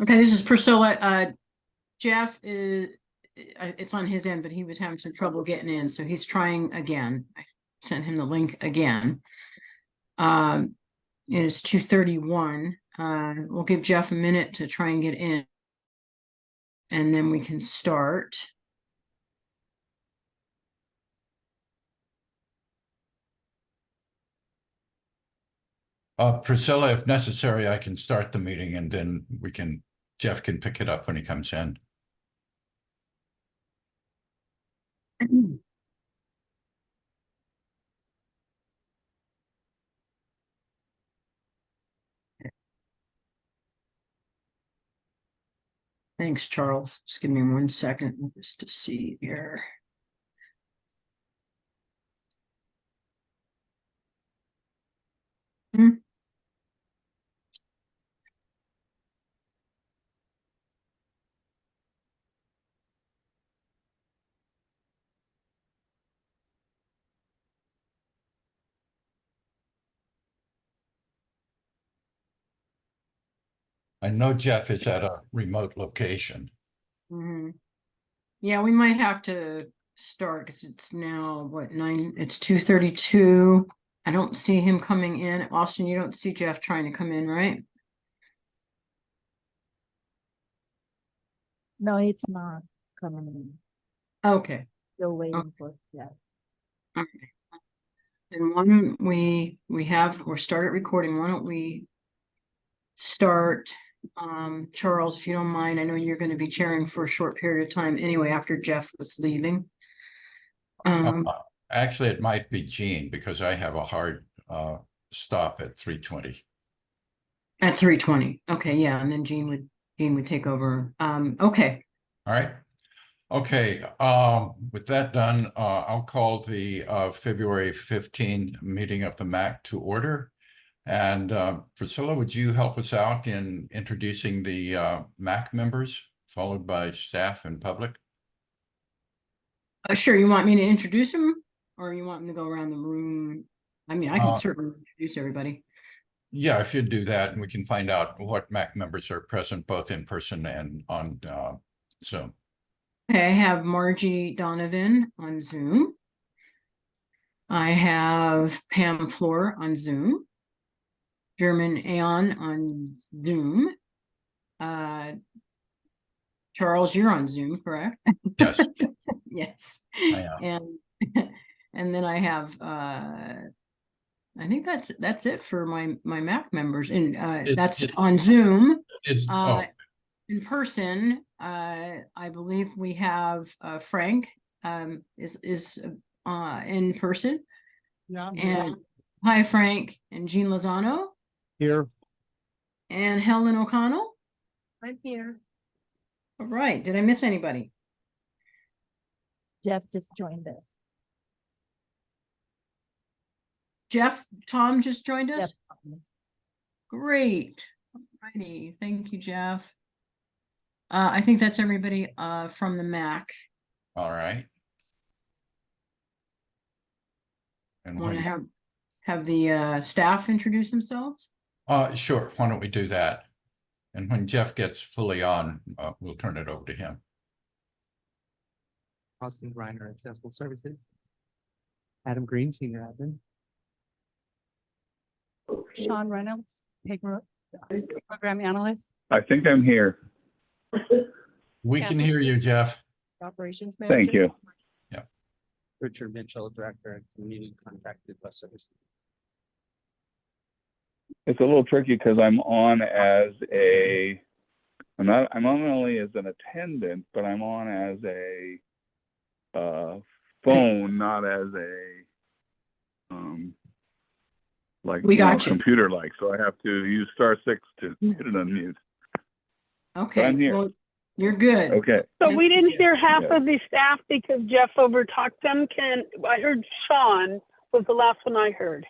Okay, this is Priscilla. Jeff is, it's on his end, but he was having some trouble getting in, so he's trying again. I sent him the link again. It is 2:31. We'll give Jeff a minute to try and get in, and then we can start. Priscilla, if necessary, I can start the meeting and then Jeff can pick it up when he comes in. Thanks, Charles. Just give me 1 second just to see here. I know Jeff is at a remote location. Yeah, we might have to start because it's now what, 9? It's 2:32. I don't see him coming in. Austin, you don't see Jeff trying to come in, right? No, it's not coming in. Okay. Still waiting for Okay. Then why don't we're started recording. Why don't we start? Charles, if you don't mind, I know you're going to be chairing for a short period of time anyway after Jeff was leaving. Actually, it might be Jean because I have a hard stop at 3:20. At 3:20. Okay, yeah, and then Jean would take over. Okay. All right. Okay. With that done, I'll call the February 15 meeting of the MAC to order. And Priscilla, would you help us out in introducing the MAC members, followed by staff and public? Sure. You want me to introduce him, or you want me to go around the room? I mean, I can certainly introduce everybody. Yeah, if you'd do that, and we can find out what MAC members are present both in person and on Zoom. Okay, I have Margie Donovan on Zoom. I have Pam Floor on Zoom. German Aon on Zoom. Charles, you're on Zoom, correct? Yes. Yes. I am. And then I have I think that's it for my MAC members, and that's on Zoom. In person, I believe we have Frank is in person. Yeah. And hi, Frank, and Jean Lozano Here. and Helen O'Connell. I'm here. All right. Did I miss anybody? Jeff just joined us. Tom just joined us. Jeff. Great. Alrighty. Thank you, Jeff. I think that's everybody from the MAC. All right. And Want to have the staff introduce themselves? Sure. Why don't we do that? And when Jeff gets fully on, we'll turn it over to him. Austin Reiner, Accessible Services. Adam Green, Senior Admin. Sean Reynolds, Program Analyst. I think I'm here. We can hear you, Jeff. Operations Manager. Thank you. Yeah. Richard Mitchell, Director of Community Contracted Bus Services. It's a little tricky because I'm on as I'm on only as an attendant, but I'm on as a phone, not as a computer like. So I have to use *6 to hit it unmute. Okay. I'm here. Well, you're good. Okay. So we didn't hear half of the staff because Jeff overtalked them. I heard Sean was the last one I heard.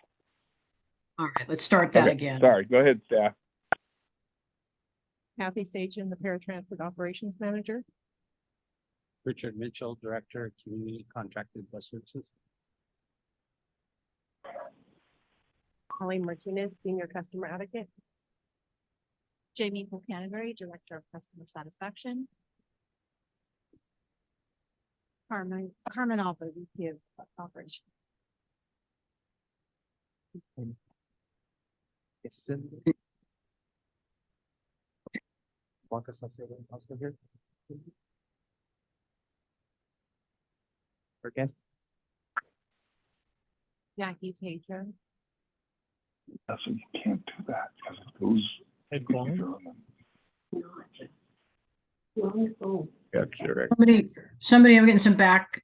All right, let's start that again. Sorry, go ahead, staff. Kathy Sachin, the Paratransit Operations Manager. Richard Mitchell, Director of Community Contracted Bus Services. Holly Martinez, Senior Customer Advocate. Jamie Canterbury, Director of Customer Satisfaction. Carmen Alva, VP of Operations. Marcus, also here. Our guest. Jackie Tager. So you can't do that because it goes. Ed Coleman. Yeah, sure. Somebody, I'm getting some back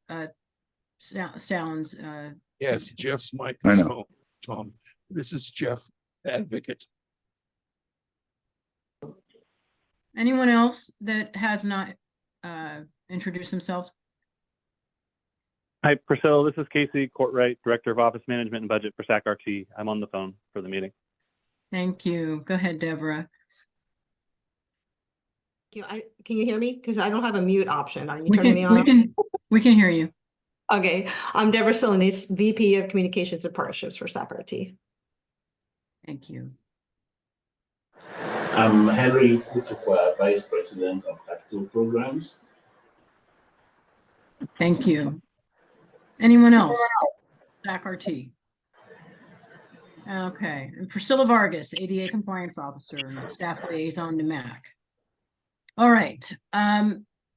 sounds. Yes, Jeff's mic I is know. home, Tom. This is Jeff Advocate. Anyone else that has not introduced themselves? Hi, Priscilla. This is Casey Courtwright, Director of Office Management and Budget for SAC-RT. I'm on the phone for the meeting. Thank you. Go ahead, Deborah. Can you hear me? Because I don't have a mute option. Are you We turning me can, on? we can hear you. Okay, I'm Deborah Silinis, VP of Communications and Partnerships for SAC-RT. Thank you. I'm Henry Kutukwa, Vice President of Capital Programs. Thank you. Anyone else? SAC-RT. Okay. And Priscilla Vargas, ADA Compliance Officer and Staff Liaison to MAC. All right.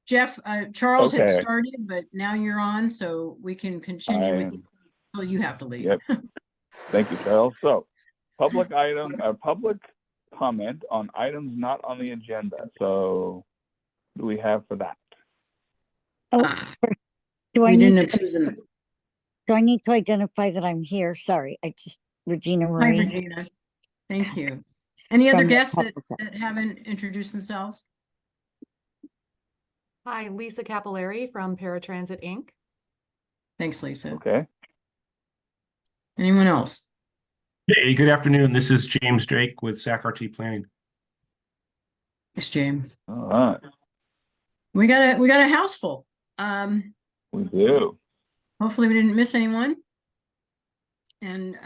Jeff, Charles had Okay. started, but now you're on, so we can continue with you. Oh, you have to leave. Yep. Thank you, Charles. So, public comment on items not on the agenda. So, what do we have for that? Do I We need didn't to, approve them. do I need to identify that I'm here? Sorry, Regina Hi, Marie. Regina. Thank you. Any other From the guests that public. haven't introduced themselves? Hi, Lisa Capillari from Paratransit Inc. Thanks, Lisa. Okay. Anyone else? Hey, good afternoon. This is James Drake with SAC-RT Planning. It's James. All right. We got a house full. We do. Hopefully we didn't miss anyone. And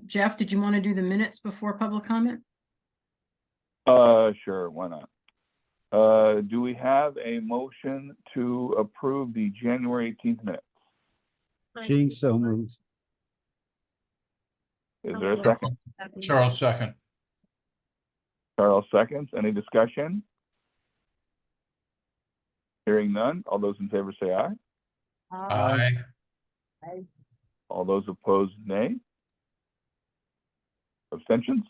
Jeff, did you want to do the minutes before public comment? Sure. Why not? Do we have a motion to approve the January 18th minutes? James so moves. Is there a second? Charles second. Charles seconds. Any discussion? Hearing none. All those in favor say aye. Aye. All those opposed, nay. Abstentions?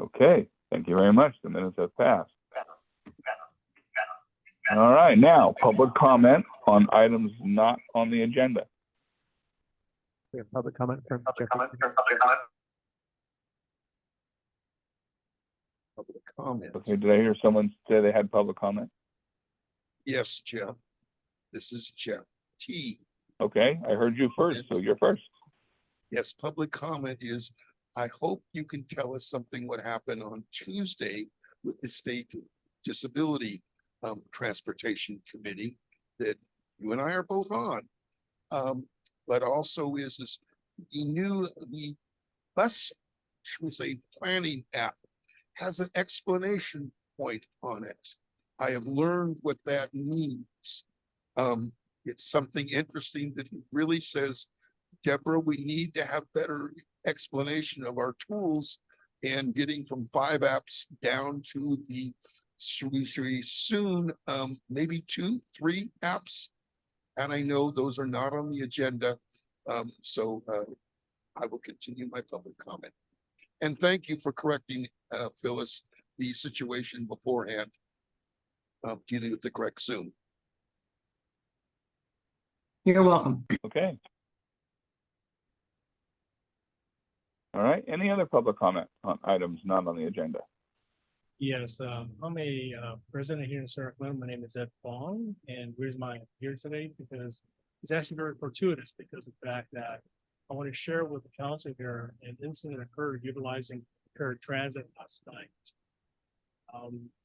Okay. Thank you very much. The minutes have passed. All right. Now, public comment on items not on the agenda. We have public comment from Jeff. Public comment. Okay. Did I hear someone say they had public comment? Yes, Jeff. This is Jeff T. Okay. I heard you first, so you're first. Yes, public comment is, I hope you can tell us something what happened on Tuesday with the State Disability Transportation Committee that you and I are both on. But also is the bus, should we say, planning app has an explanation point on it. I have learned what that means. It's something interesting that he really says, Deborah, we need to have better explanation of our tools and getting from 5 apps down to the soon, maybe 2, 3 apps. And I know those are not on the agenda. So I will continue my public comment. And thank you for correcting, Phyllis, the situation beforehand, dealing with the correct Zoom. You're welcome. Okay. All right. Any other public comment on items not on the agenda? Yes, I'm a resident here in Sacramento. My name is Ed Fong, and the reason I'm here today because it's actually very fortuitous because of the fact that I want to share with the council here an incident occurred utilizing paratransit last night.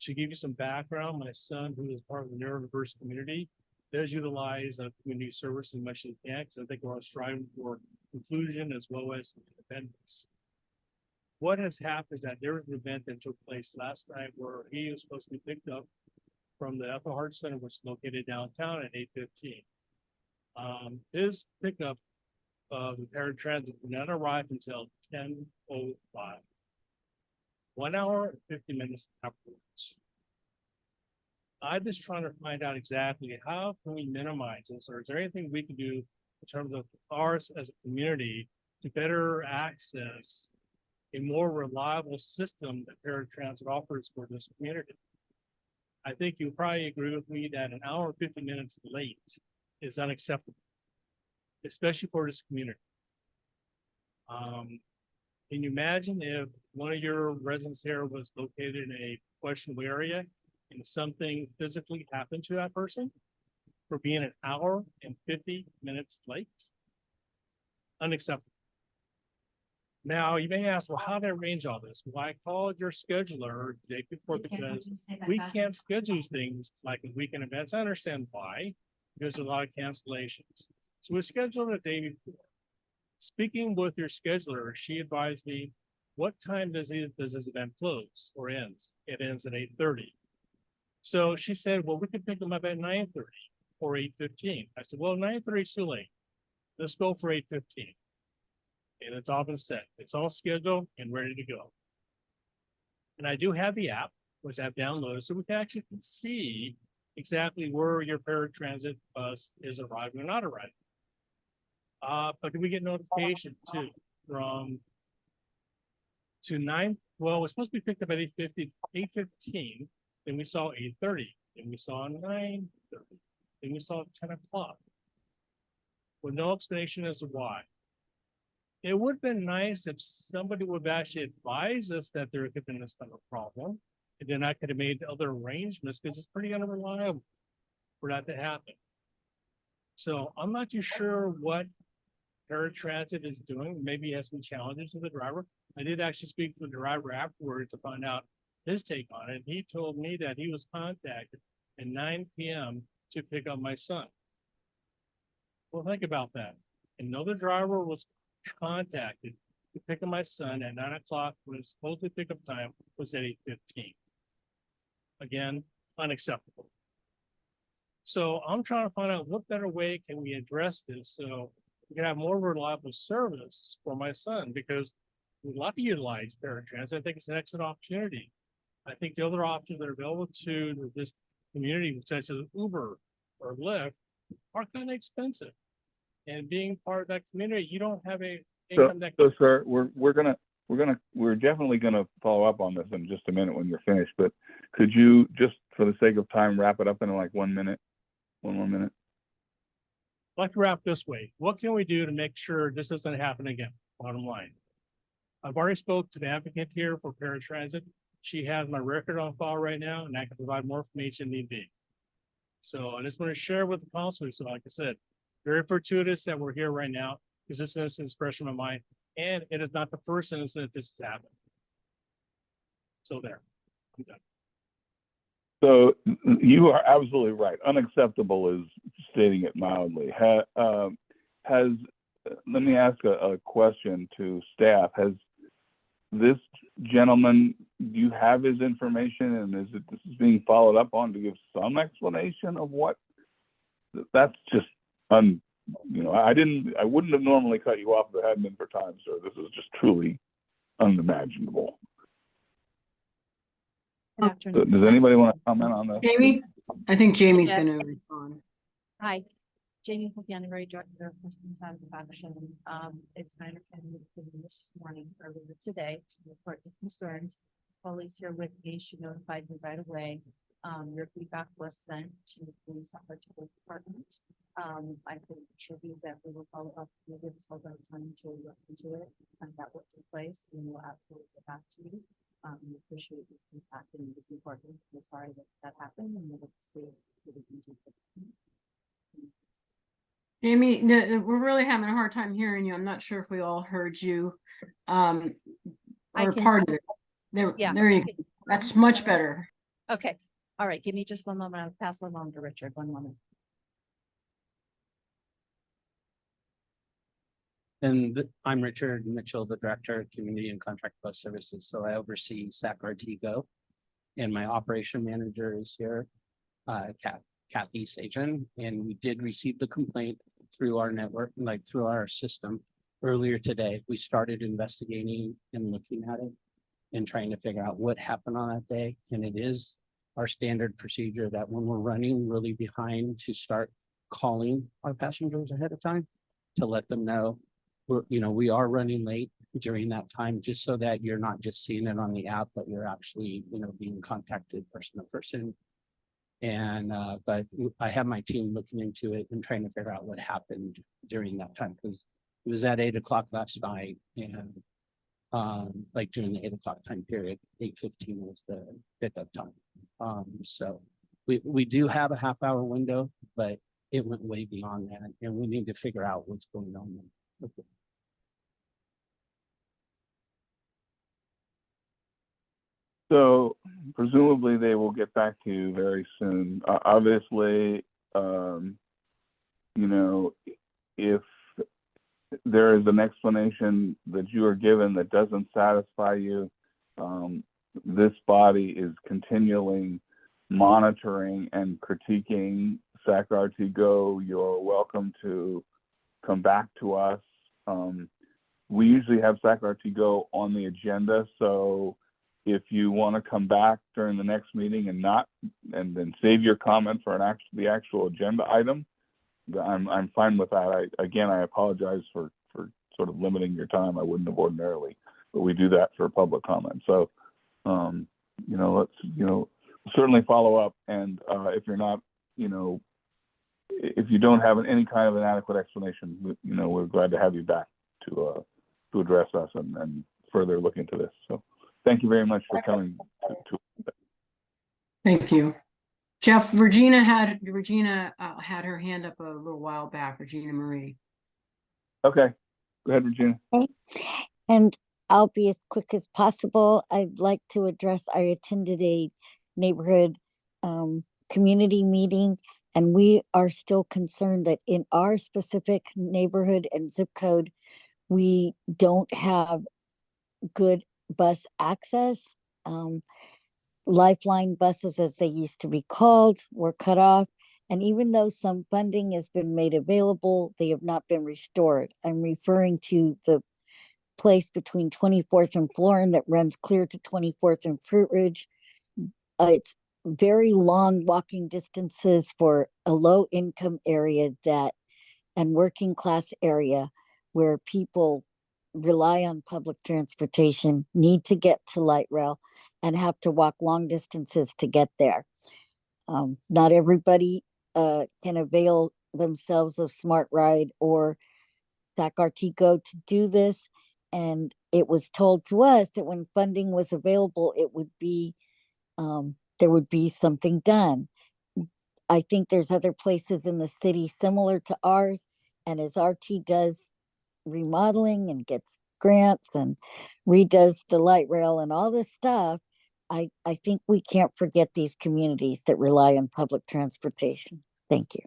To give you some background, my son, who is part of the neurodiverse community, does utilize community service as much as he can, because I think we're all striving for inclusion as well as independence. what has happened is that there was an event that took place last night where he was supposed to be picked up from the Ethel Hart Center, which is located downtown at 8:15. His pickup of the paratransit did not arrive until 10:05. 1 hour and 50 minutes afterwards. I'm just trying to find out exactly how can we minimize this, or is there anything we can do in terms of ours as a community to better access a more reliable system that paratransit offers for this community? I think you probably agree with me that an hour and 50 minutes late is unacceptable, especially for this community. Can you imagine if one of your residents here was located in a questionable area and something physically happened to that person for being an hour and 50 minutes late? Unacceptable. Now, you may ask, well, how do I arrange all this? Well, I called your scheduler the day before because we can't schedule things like weekend events. I understand why, because there's a lot of cancellations. So we scheduled it the day before. Speaking with your scheduler, she advised me, what time does this event close or ends? It ends at 8:30. So she said, well, we could pick them up at 9:30 or 8:15. I said, well, 9:30 is too late. Let's go for 8:15. And it's all been set. It's all scheduled and ready to go. And I do have the app, which I've downloaded, so we can actually see exactly where your paratransit bus is arriving or not arriving. But we get notification too from to 9. Well, we're supposed to be picked up at 8:15. Then we saw 8:30. Then we saw 9:30. Then we saw 10 o'clock. With no explanation as to why. It would have been nice if somebody would have actually advised us that there could have been this kind of problem. And then I could have made other arrangements because it's pretty unreliable for that to happen. So I'm not too sure what paratransit is doing. Maybe it has some challenges with the driver. I did actually speak to the driver afterwards to find out his take on it. He told me that he was contacted at 9 p.m. to pick up my son. Well, think about that. Another driver was contacted to pick up my son at 9 o'clock when his supposed pickup time was at 8:15. Again, unacceptable. So I'm trying to find out what better way can we address this so we can have more reliable service for my son, because we'd love to utilize paratransit. I think it's an excellent opportunity. I think the other options that are available to this community, such as Uber or Lyft, are kind of expensive. And being part of that community, you don't have a income that. So, sir, we're definitely gonna follow up on this in just a minute when you're finished. But could you, just for the sake of time, wrap it up in like 1 minute, 1 more minute? I'd like to wrap this way. What can we do to make sure this doesn't happen again? Bottom line. I've already spoke to the advocate here for paratransit. She has my record on file right now, and I can provide more information need be. So I just want to share with the council. So like I said, very fortuitous that we're here right now, because this incident is fresh in my mind, and it is not the first incident this has happened. So there, I'm done. So you are absolutely right. Unacceptable is stating it mildly. Let me ask a question to staff. Has this gentleman, do you have his information, and this is being followed up on to give some explanation of what? That's just I wouldn't have normally cut you off if it hadn't been for time, sir. This is just truly unimaginable. Good afternoon. Does anybody want to comment on this? Jamie? I think Jamie's gonna respond. Hi, Jamie Febuary, Director of Customer Satisfaction. It's my understanding that this morning, earlier today, to report the concerns. Police here with me, she notified me right away. Your feedback was sent to the police department. I can attribute that we will follow up with this whole time to look into it and that what took place, and we'll absolutely get back to you. We appreciate your feedback, and it's important. We're sorry that happened, and we'll stay with it. Jamie, no, we're really having a hard time hearing you. I'm not sure if we all heard you. Or part of it. There you go. That's much better. Okay. All right. Give me just 1 moment. I'll pass it along to Richard. 1 moment. I'm Richard Mitchell, the Director of Community and Contract Bus Services. So I oversee SAC-RT Go, and my operation manager is here, Kathy Sajan. And we did receive the complaint through our network, like through our system earlier today. We started investigating and looking at it and trying to figure out what happened on that day. And it is our standard procedure that when we're running really behind, to start calling our passengers ahead of time to let them know we are running late during that time, just so that you're not just seeing it on the app, but you're actually, being contacted person to person. And, but I have my team looking into it and trying to figure out what happened during that time, because it was at 8 o'clock last night, and like during the 8 o'clock time period, 8:15 was the pickup time. So we do have a half-hour window, but it went way beyond that, and we need to figure out what's going on there. Okay. So presumably they will get back to you very soon. Obviously, if there is an explanation that you are given that doesn't satisfy you, this body is continually monitoring and critiquing SAC-RT Go. You're welcome to come back to us. We usually have SAC-RT Go on the agenda, so if you want to come back during the next meeting and then save your comment for the actual agenda item, I'm fine with that. I apologize for sort of limiting your time. I wouldn't have ordinarily, but we do that for public comment. So, let's certainly follow up. And if you're not, if you don't have any kind of an adequate explanation, we're glad to have you back to address us and further look into this. So thank you very much for coming to Thank you. Jeff, Regina had her hand up a little while back, Regina Marie. Okay, go ahead, Regina. Okay. And I'll be as quick as possible. I'd like to address, I attended a neighborhood community meeting, and we are still concerned that in our specific neighborhood and zip code, we don't have good bus access. Lifeline buses, as they used to be called, were cut off. And even though some funding has been made available, they have not been restored. I'm referring to the place between 24th and Florin that runs clear to 24th and Fruit Ridge. It's very long walking distances for a low income area and working class area where people rely on public transportation, need to get to light rail, and have to walk long distances to get there. Not everybody can avail themselves of Smart Ride or SAC-RT Go to do this. And it was told to us that when funding was available, it would be there would be something done. I think there's other places in the city similar to ours, and as RT does remodeling and gets grants and redoes the light rail and all this stuff, I think we can't forget these communities that rely on public transportation. Thank you.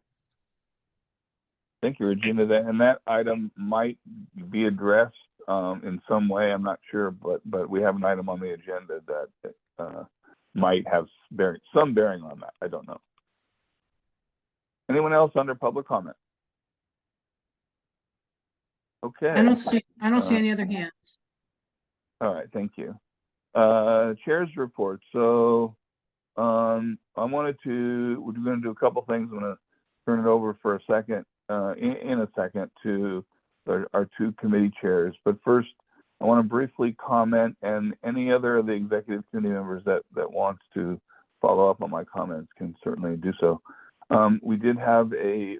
Thank you, Regina. And that item might be addressed in some way. I'm not sure, but we have an item on the agenda that might have some bearing on that. I don't know. Anyone else under public comment? Okay. I don't see any other hands. All right, thank you. Chair's report. So we're going to do a couple things. I'm going to turn it over for a second, in a second, to our two committee chairs. But first, I want to briefly comment, and any other of the executive committee members that wants to follow up on my comments can certainly do so. We did have a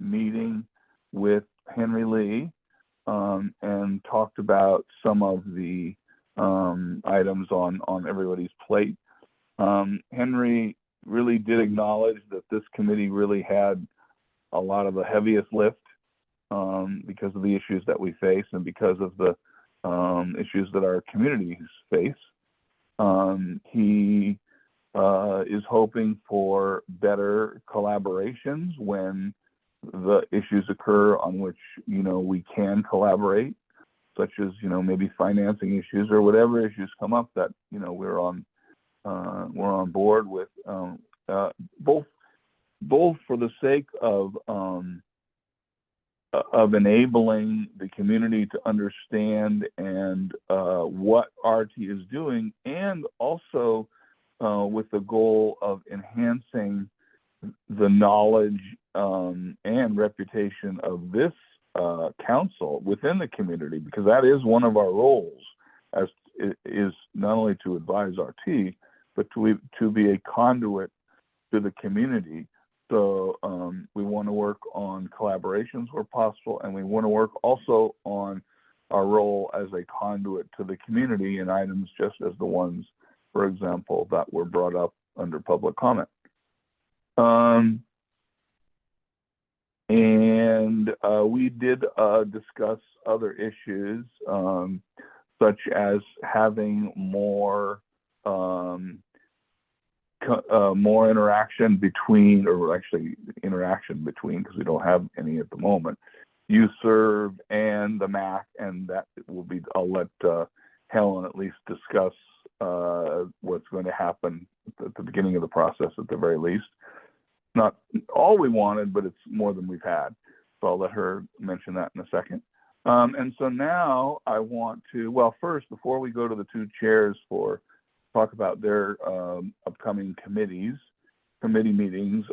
meeting with Henry Lee and talked about some of the items on everybody's plate. Henry really did acknowledge that this committee really had a lot of the heaviest lift because of the issues that we face and because of the issues that our communities face. He is hoping for better collaborations when the issues occur on which, we can collaborate, such as, maybe financing issues or whatever issues come up that, we're on board with, both for the sake of enabling the community to understand and what RT is doing, and also with the goal of enhancing the knowledge and reputation of this council within the community, because that is one of our roles, as is not only to advise RT, but to be a conduit to the community. So we want to work on collaborations where possible, and we want to work also on our role as a conduit to the community in items just as the ones, for example, that were brought up under public comment. We did discuss other issues, such as having more interaction between, or actually interaction between, because we don't have any at the moment, UServe and the MAC, and that will be, I'll let Helen at least discuss what's going to happen at the beginning of the process at the very least. Not all we wanted, but it's more than we've had. So I'll let her mention that in a second. And so now I want to, well, first, before we go to the two chairs for talk about their upcoming committee meetings,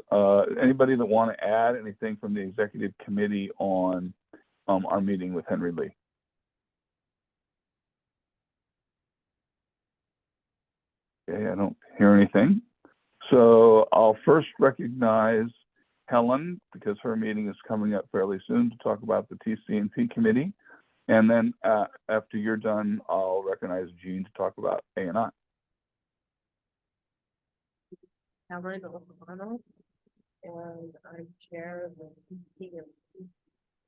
anybody that want to add anything from the executive committee on our meeting with Henry Lee? Okay, I don't hear anything. So I'll first recognize Helen, because her meeting is coming up fairly soon, to talk about the TC&P committee. And then after you're done, I'll recognize Jean to talk about A&I. Helen O'Connell, and I'm chair of the TC&P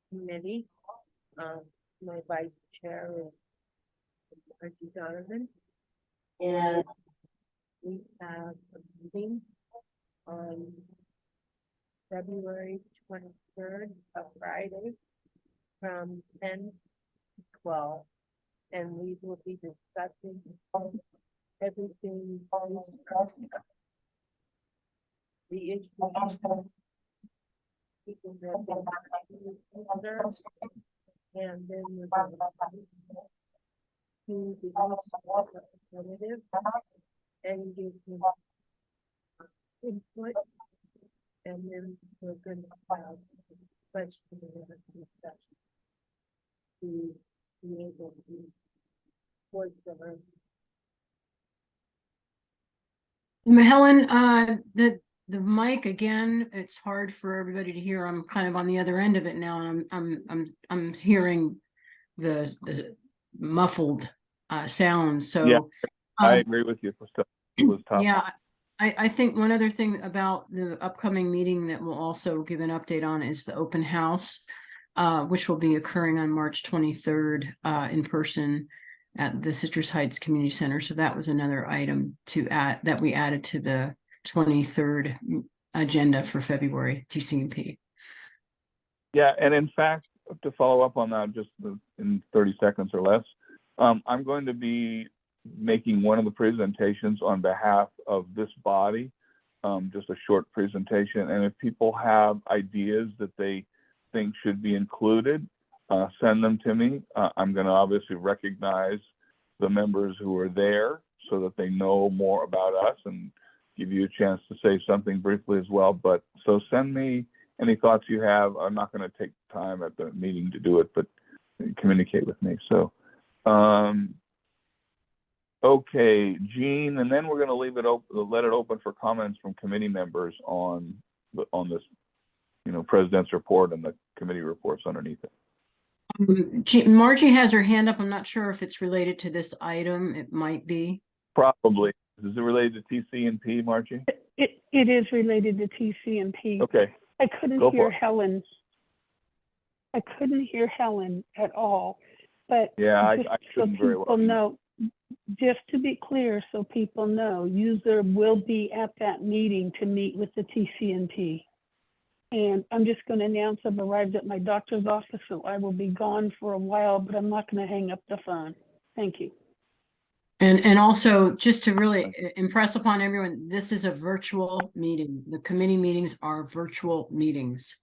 committee. My vice chair is Archie Donovan, and we have a meeting on February 23rd, a Friday, from 10 to 12, and we will be discussing everything, the issues people have been concerned, and then we're going to the representative and give them input, and then we're going to have questions and discussion to be able to voice their. Helen, the mic again, it's hard for everybody to hear. I'm kind of on the other end of it now, and I'm hearing the muffled sound. So yeah, I agree with you. It was tough. Yeah, I think one other thing about the upcoming meeting that we'll also give an update on is the open house, which will be occurring on March 23rd in person at the Citrus Heights Community Center. So that was another item to add that we added to the 23rd agenda for February TC&P. Yeah, and in fact, to follow up on that just in 30 seconds or less, I'm going to be making one of the presentations on behalf of this body, just a short presentation. And if people have ideas that they think should be included, send them to me. I'm going to obviously recognize the members who are there so that they know more about us and give you a chance to say something briefly as well. But so send me any thoughts you have. I'm not going to take time at the meeting to do it, but communicate with me. So, okay, Jean, and then we're going to leave it open, let it open for comments from committee members on this, president's report and the committee reports underneath it. Margie has her hand up. I'm not sure if it's related to this item. It might be. Probably. Is it related to TC&P, Margie? It is related to TC&P. Okay. I couldn't hear Helen. I couldn't hear Helen at all. But yeah, I so couldn't very well. Know, just to be clear, so people know, user will be at that meeting to meet with the TC&P. And I'm just going to announce I've arrived at my doctor's office, so I will be gone for a while, but I'm not going to hang up the phone. Thank you. And also, just to really impress upon everyone, this is a virtual meeting. The committee meetings are virtual meetings.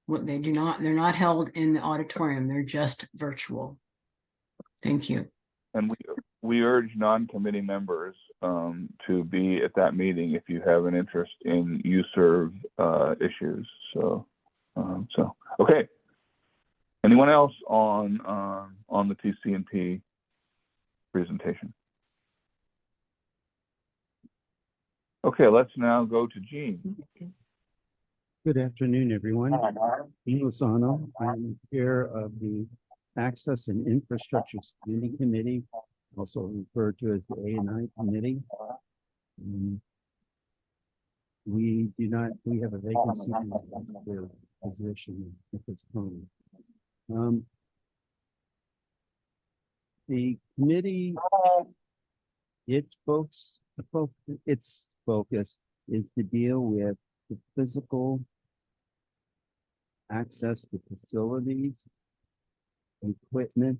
What they're not held in the auditorium. They're just virtual. Thank you. And we urge non-committee members to be at that meeting if you have an interest in UServe issues. So okay. Anyone else on the TC&P presentation? Okay, let's now go to Gene. Good afternoon, everyone. Dean Lozano. I'm chair of the Access and Infrastructure Standing Committee, also referred to as the A&I Committee. We have a vacancy in the position at this time. The committee, its focus is to deal with the physical access to facilities, equipment,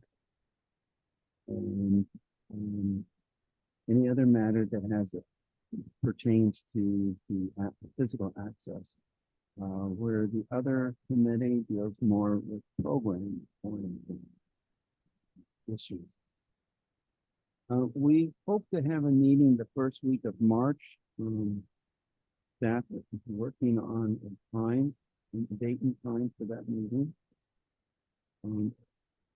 and any other matter that pertains to the physical access. Where the other committee deals more with program issues. We hope to have a meeting the first week of March. Staff is working on a date and time for that meeting.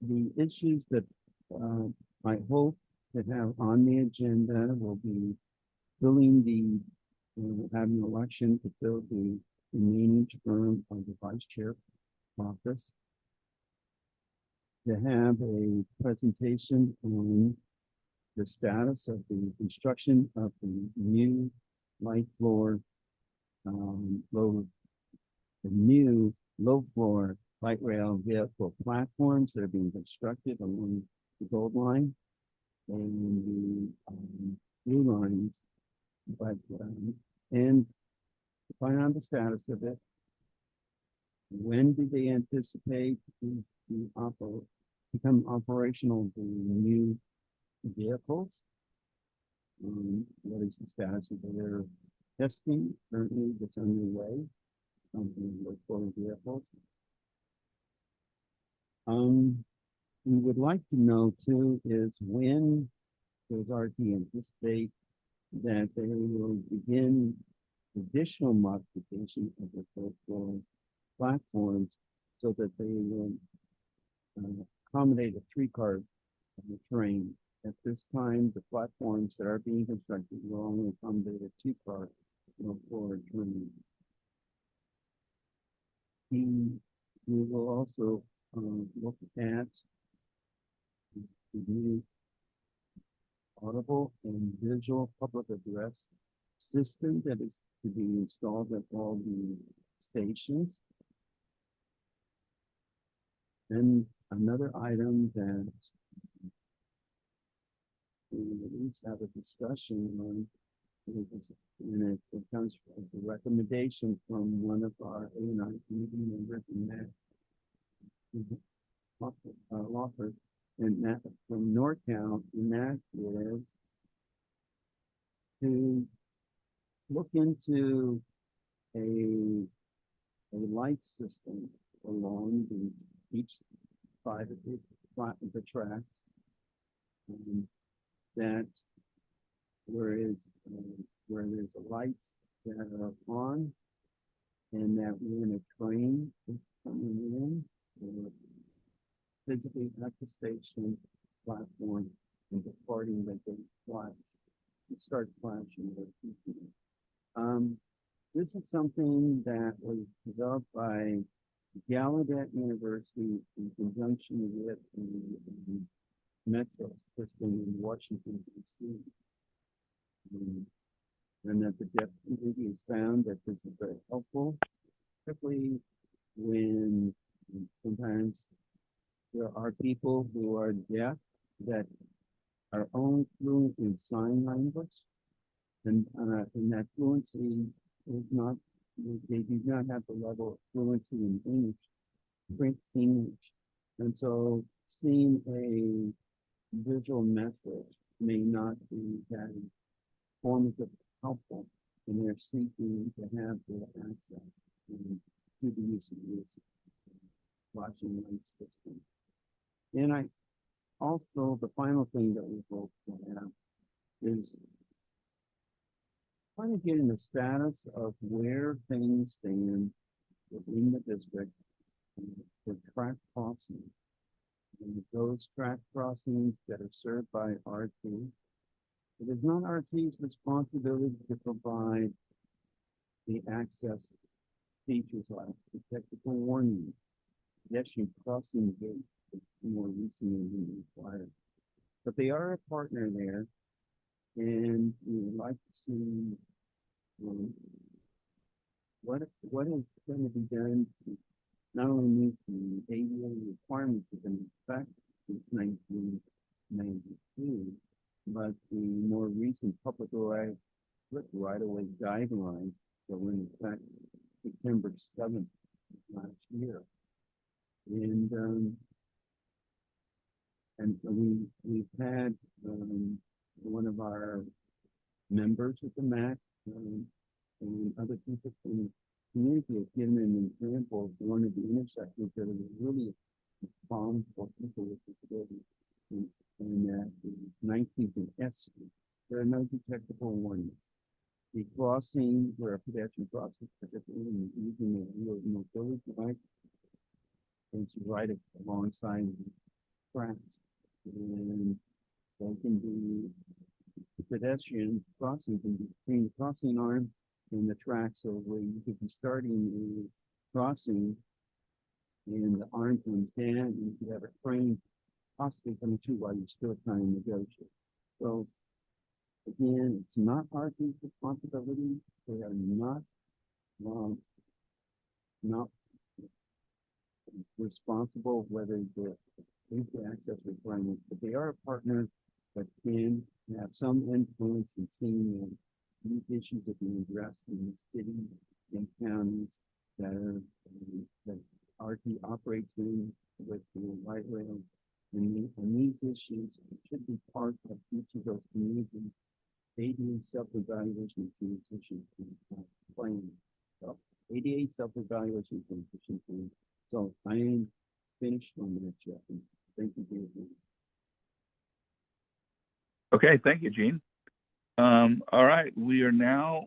The issues that I hope to have on the agenda will be having an election to fill the remaining term of the vice chair office, to have a presentation on the status of the construction of the new low floor light rail vehicle platforms that are being constructed along the Gold Line and the blue lines, and to find out the status of it. When do they anticipate to become operational, the new vehicles? What is the status of their testing currently that's underway on the low-floor vehicles? We would like to know too is when does RT anticipate that they will begin additional modification of the low-floor platforms so that they will accommodate a 3-car train. At this time, the platforms that are being constructed will only accommodate a 2-car low-floor train. We will also look at the new audible and visual public address system that is to be installed at all the stations. Then another item that we at least have a discussion on, and it comes from the recommendation from one of our A&I committee members in that Lawford, and that from Norcal, and that is to look into a light system along each side of the tracks, that where there's a lights that are on, and that when a train is coming in, physically at the station platform and departing, that they flash, start flashing. This is something that was developed by Gallaudet University in conjunction with the metro system in Washington, D.C. And that the deaf community has found that this is very helpful, particularly when sometimes there are people who are deaf that are only fluent in sign language, and that fluency is not they do not have the level of fluency in English, print English. And so seeing a visual message may not be that informative, helpful, and they're seeking to have their access to the use of this watching light system. And I also, the final thing that we hope to have is trying to get in the status of where things stand within the district for track crossing. And those track crossings that are served by RT, it is not RT's responsibility to provide the access features like the technical warning, pedestrian crossing gates, that's more recently been required. But they are a partner there, and we would like to see what is going to be done to not only meet the ADA requirements that have been in effect since 1992, but the more recent public right-of-way guidelines that were in effect September 7th last year. And we've had one of our members at the MAC and other people from the community have given an example of one of the intersections that is really a problem for people with disabilities. And that is 19th and S Street. There are no detectable warnings. The crossing where a pedestrian crosses, particularly using the wheel mobility device, is right alongside the tracks. And they can be pedestrian crossing between the crossing arm and the track, so where you could be starting a crossing and the arm comes down and you could have a train possibly coming to while you're still trying to negotiate. So again, it's not RT's responsibility. They are not responsible whether there is the access requirement, but they are a partner that can have some influence in seeing these issues that being addressed in the city and counties that RT operates in with the light rail. And these issues should be part of each of those communities. ADA self-evaluation transition plan. So ADA self-evaluation transition plan. So I am finished on that, Jeff. Thank you for your time. Okay, thank you, Gene. All right, we are now,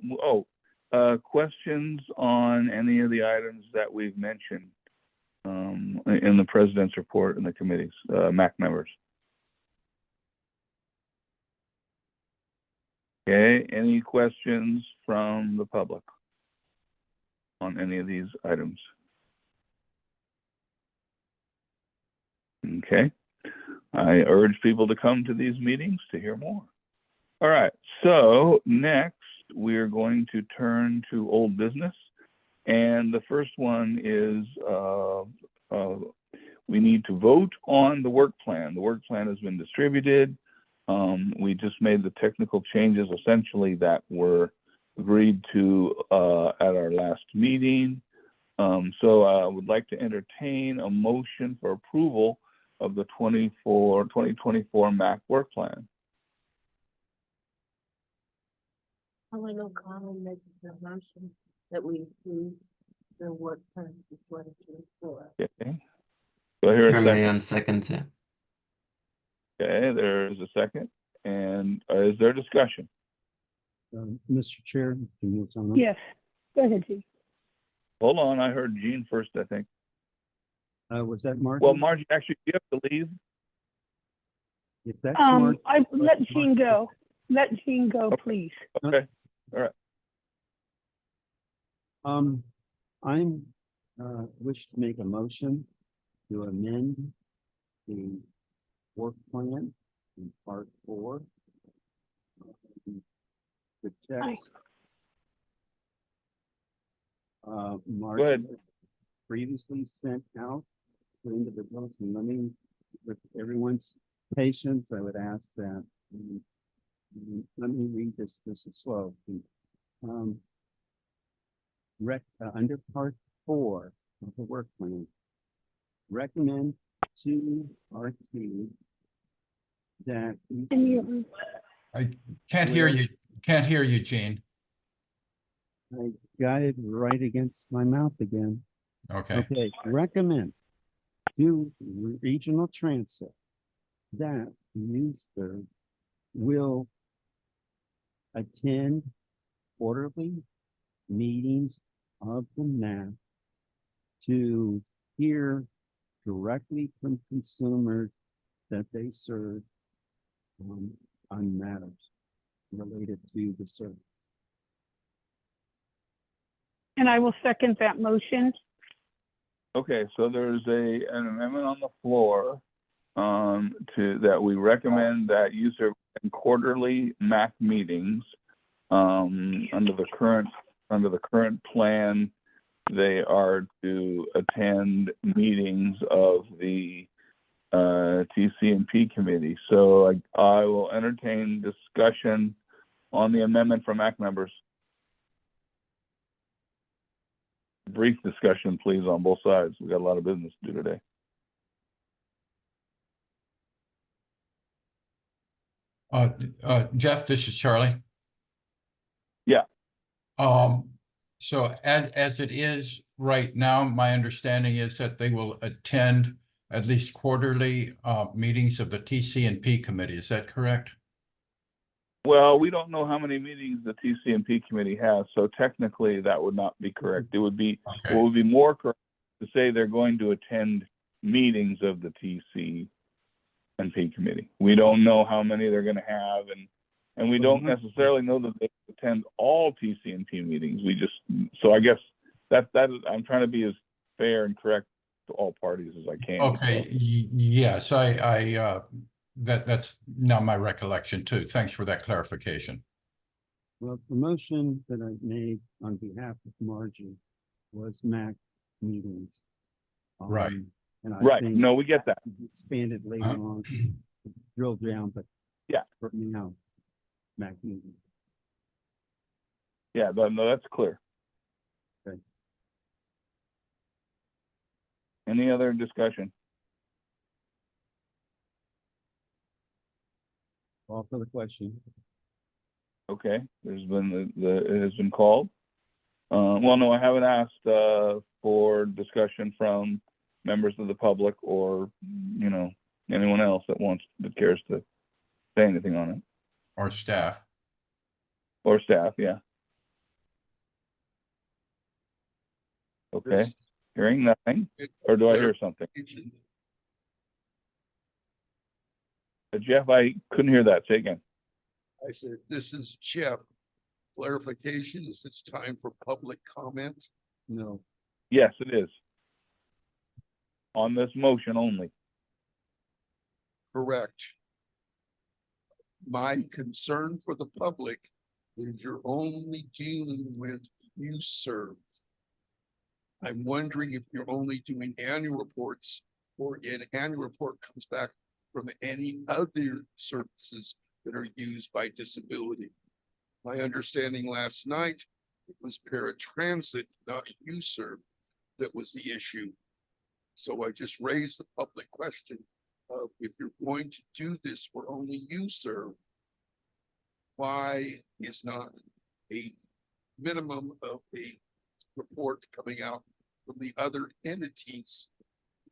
questions on any of the items that we've mentioned in the president's report and the committees, MAC members. Okay, any questions from the public on any of these items? Okay, I urge people to come to these meetings to hear more. All right, so next we're going to turn to old business. And the first one is we need to vote on the work plan. The work plan has been distributed. We just made the technical changes essentially that were agreed to at our last meeting. So I would like to entertain a motion for approval of the 2024 MAC work plan. I want to comment the motion that we approve the work plan for 2024. Okay. So here a second. Second, yeah. Okay, there's a second. And is there discussion? Mr. Chair, Yes, go ahead, Chief. Hold on, I heard Gene first, I think. Was that Mark? Well, Margie, actually, you have to leave. If that's Mark, I let Gene go. Let Gene go, please. Okay, all right. I'm wish to make a motion to amend the work plan in part 4. The text Mark previously sent out to individuals, and let me, with everyone's patience, I would ask that let me read this. This is slow. under part 4 of the work plan, recommend to RT that I can't hear you. Can't hear you, Gene. I got it right against my mouth again. Okay. Okay, recommend to regional transit that user will attend quarterly meetings of the MAC to hear directly from consumers that they serve on matters related to the service. And I will second that motion. Okay, so there's an amendment on the floor that we recommend that user in quarterly MAC meetings. Under the current plan, they are to attend meetings of the TC&P committee. So I will entertain discussion on the amendment from MAC members. Brief discussion, please, on both sides. We've got a lot of business to do today. Jeff, this is Charlie. Yeah. So as it is right now, my understanding is that they will attend at least quarterly meetings of the TC&P committee. Is that correct? Well, we don't know how many meetings the TC&P committee has, so technically that would not be correct. It would be Okay. What would be more correct to say they're going to attend meetings of the TC&P committee. We don't know how many they're going to have, and we don't necessarily know that they attend all TC&P meetings. So I guess that I'm trying to be as fair and correct to all parties as I can. Okay. Yes, that's now my recollection too. Thanks for that clarification. Well, the motion that I made on behalf of Margie was MAC meetings. Right. And I Right. think No, we get that. expanded later on, drill down, but yeah, for now, MAC meetings. Yeah, no, that's clear. Okay. Any other discussion? Call for the question. Okay, it has been called. Well, no, I haven't asked for discussion from members of the public or, anyone else that cares to say anything on it. Or staff. Or staff, yeah. Okay, hearing nothing, or do I hear something? Jeff, I couldn't hear that. Say again. I said, this is Jeff. Clarification, is it's time for public comment? No. Yes, it is. On this motion only. Correct. My concern for the public is you're only dealing with you serve. I'm wondering if you're only doing annual reports or an annual report comes back from any other services that are used by disability. My understanding last night, it was paratransit, not USERV, that was the issue. So I just raised the public question of if you're going to do this for only USERV, why is not a minimum of a report coming out from the other entities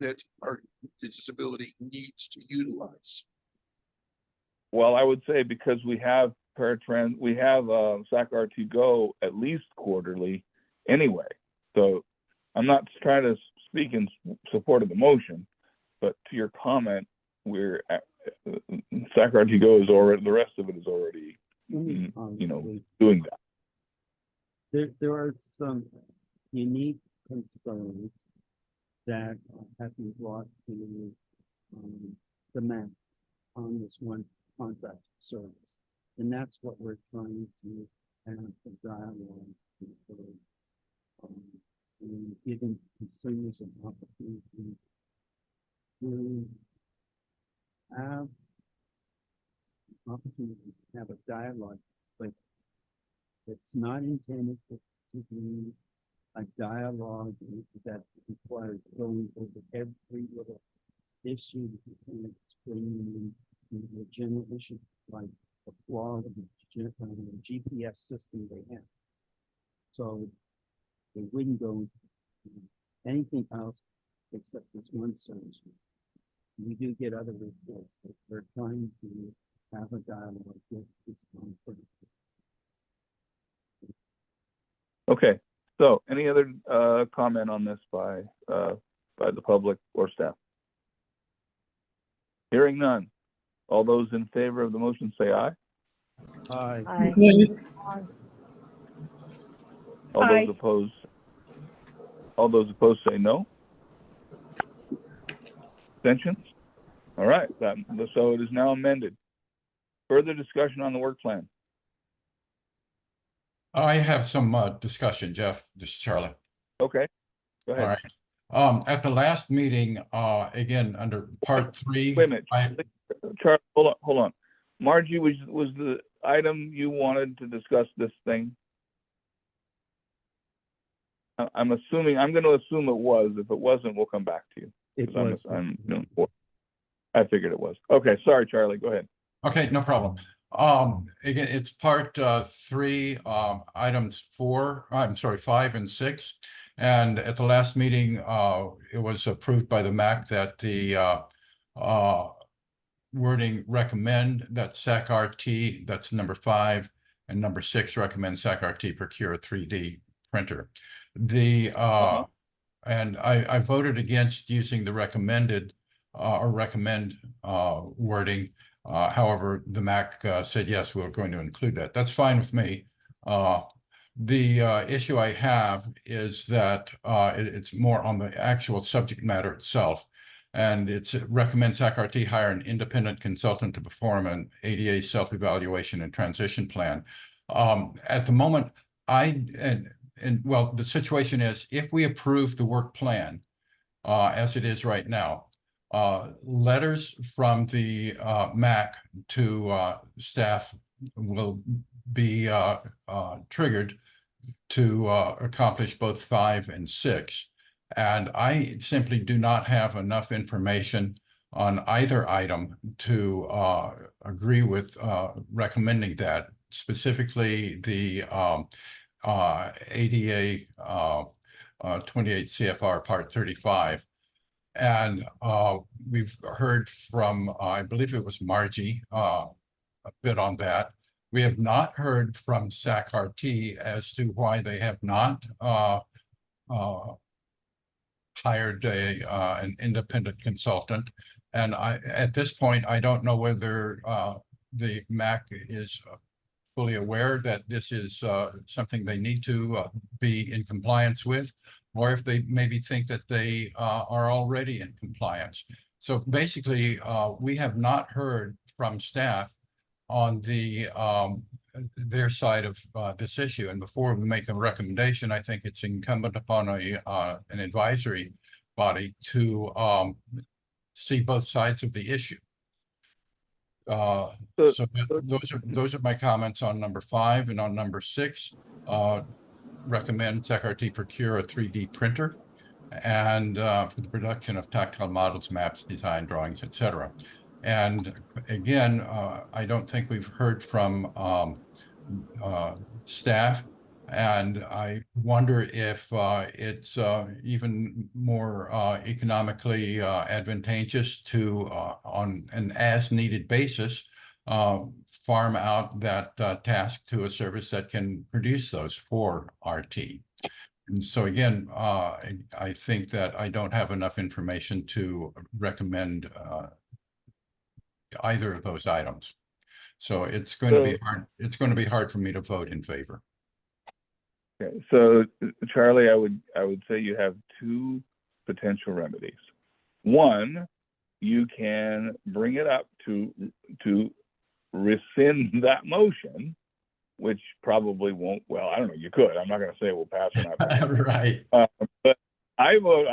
that the disability needs to utilize? Well, I would say because we have paratransit, we have SAC-RT Go at least quarterly anyway. So I'm not trying to speak in support of the motion, but to your comment, we're SAC-RT Go is already, the rest of it is already, doing that. There are some unique concerns that have been brought to the MAC on this one contract service. And that's what we're trying to have a dialogue and giving consumers an opportunity to have a dialogue, but it's not intended to be a dialogue that requires going over every little issue and explaining the general issue, like the flaw of the GPS system they have. So they wouldn't go anything else except this one service. We do get other reports, but we're trying to have a dialogue with this conference. Okay, so any other comment on this by the public or staff? Hearing none. All those in favor of the motion say aye. Aye. All those opposed. All those opposed say no. Abstentions? All right, so it is now amended. Further discussion on the work plan. I have some discussion, Jeff. This is Charlie. Okay, go ahead. All right. At the last meeting, again, under part 3. Wait a minute, Charlie, hold on. Margie, was the item you wanted to discuss this thing? I'm going to assume it was. If it wasn't, we'll come back to you. It was. I figured it was. Okay, sorry, Charlie, go ahead. Okay, no problem. Again, it's part 3, items 5 and 6. And at the last meeting, it was approved by the MAC that the wording recommend that SAC-RT, that's number 5, and number 6 recommend SAC-RT procure a 3D printer. And I voted against using the recommended or recommend wording. However, the MAC said, yes, we're going to include that. That's fine with me. The issue I have is that it's more on the actual subject matter itself. And it recommends SAC-RT hire an independent consultant to perform an ADA self-evaluation and transition plan. At the moment, well, the situation is if we approve the work plan as it is right now, letters from the MAC to staff will be triggered to accomplish both 5 and 6. And I simply do not have enough information on either item to agree with recommending that, specifically the ADA 28 CFR Part 35. And we've heard from, I believe it was Margie, a bit on that. We have not heard from SAC-RT as to why they have not hired an independent consultant. And at this point, I don't know whether the MAC is fully aware that this is something they need to be in compliance with, or if they maybe think that they are already in compliance. So basically, we have not heard from staff on their side of this issue. And before we make a recommendation, I think it's incumbent upon an advisory body to see both sides of the issue. So those are my comments on number 5, and on number 6, recommend SAC-RT procure a 3D printer and for the production of tactile models, maps, design drawings, etc. And again, I don't think we've heard from staff, and I wonder if it's even more economically advantageous to, on an as-needed basis, farm out that task to a service that can produce those for RT. And so again, I think that I don't have enough information to recommend either of those items. So it's going to be hard. It's going to be hard for me to vote in favor. Okay, so Charlie, I would say you have 2 potential remedies. One, you can bring it up to rescind that motion, which probably won't. Well, I don't know. You could. I'm not going to say it will pass or not. Right. But I vote.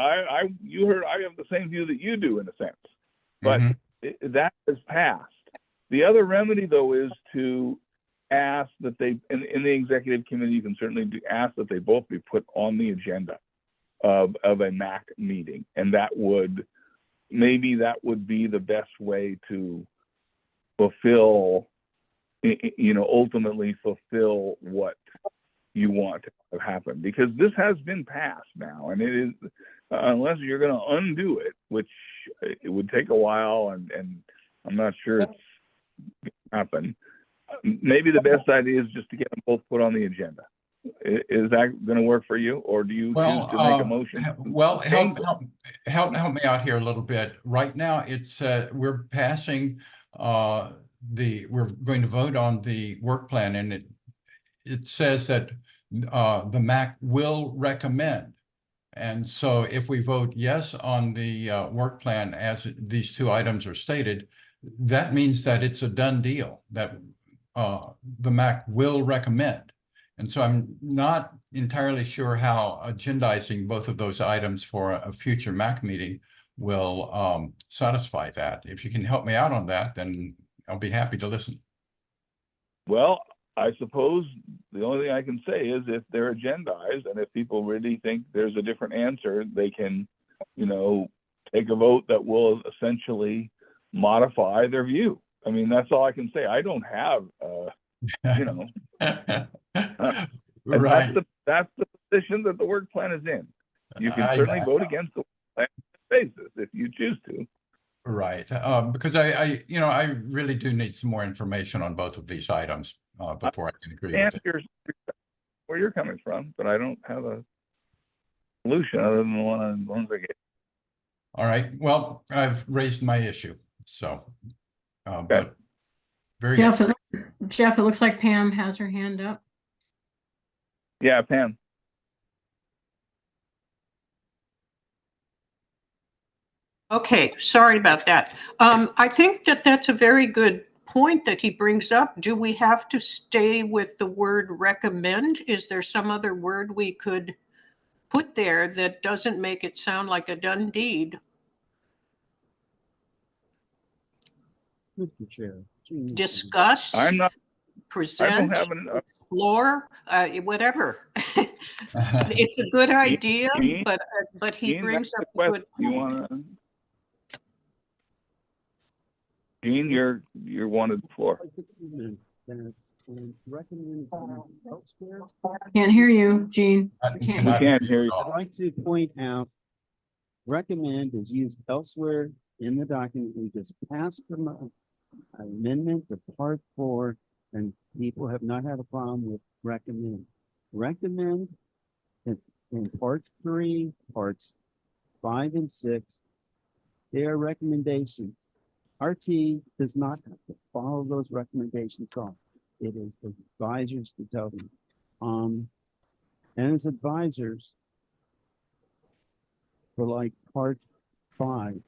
You heard. I have the same view that you do in a sense, but that has passed. The other remedy, though, is to ask that they, in the executive committee, you can certainly ask that they both be put on the agenda of a MAC meeting. And that would be the best way to fulfill, ultimately fulfill what you want to have happen. Because this has been passed now, and it is, unless you're going to undo it, which it would take a while, and I'm not sure it's going to happen. Maybe the best idea is just to get them both put on the agenda. Is that going to work for you, or do you choose to make a motion? Well, help me out here a little bit. Right now, it's we're passing we're going to vote on the work plan, and it says that the MAC will recommend. And so if we vote yes on the work plan as these two items are stated, that means that it's a done deal, that the MAC will recommend. And so I'm not entirely sure how agendizing both of those items for a future MAC meeting will satisfy that. If you can help me out on that, then I'll be happy to listen. Well, I suppose the only thing I can say is if they're agendized, and if people really think there's a different answer, they can, take a vote that will essentially modify their view. I mean, that's all I can say. I don't have, Right. That's the position that the work plan is in. You can certainly vote against the work plan basis if you choose to. Right, because I really do need some more information on both of these items before I can agree with it. Where you're coming from, but I don't have a solution other than the ones I gave. All right. Well, I've raised my issue, so. But very good. Jeff, it looks like Pam has her hand up. Yeah, Pam. Okay, sorry about that. I think that that's a very good point that he brings up. Do we have to stay with the word recommend? Is there some other word we could put there that doesn't make it sound like a done deed? Mr. Chair. Discuss, I'm not, present, I don't have an, explore, whatever. It's a good idea, but he brings up a good point. Gene, you're wanted the floor. Can't hear you, Gene. We can't hear you. I'd like to point out, recommend is used elsewhere in the document. We just passed the amendment to part 4, and people have not had a problem with recommend. Recommend in part 3, parts 5 and 6, they are recommendations. RT does not have to follow those recommendations off. It is for advisors to tell them. And as advisors, for like part 5,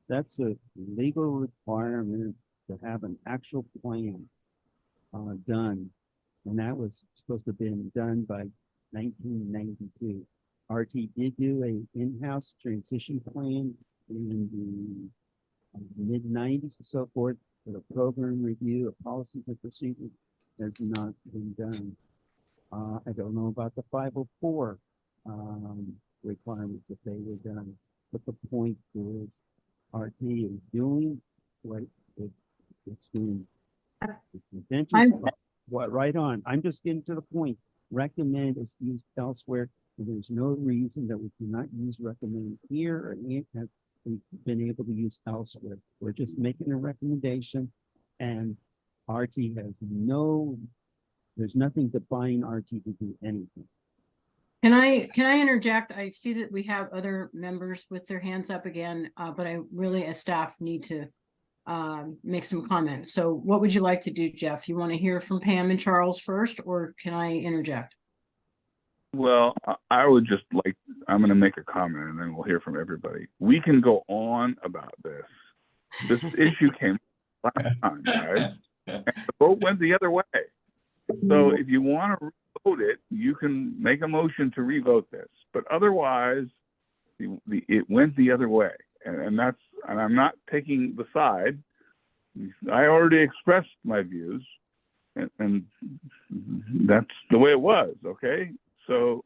that's a legal requirement to have an actual plan done. And that was supposed to have been done by 1992. RT did do an in-house transition plan in the mid-90s and so forth, but a program review of policies and procedures has not been done. I don't know about the 504 requirements if they were done, but the point is RT is doing what it's doing. Right on. I'm just getting to the point. Recommend is used elsewhere, and there's no reason that we cannot use recommend here or have we've been able to use elsewhere. We're just making a recommendation, and RT has there's nothing to bind RT to do anything. Can I interject? I see that we have other members with their hands up again, but I really, as staff, need to make some comments. So what would you like to do, Jeff? You want to hear from Pam and Charles first, or can I interject? Well, I would just I'm going to make a comment and then we'll hear from everybody. We can go on about this. This issue came last time, guys, and the vote went the other way. So if you want to vote it, you can make a motion to revote this. But otherwise, it went the other way, and I'm not taking the side. I already expressed my views, and that's the way it was. Okay, so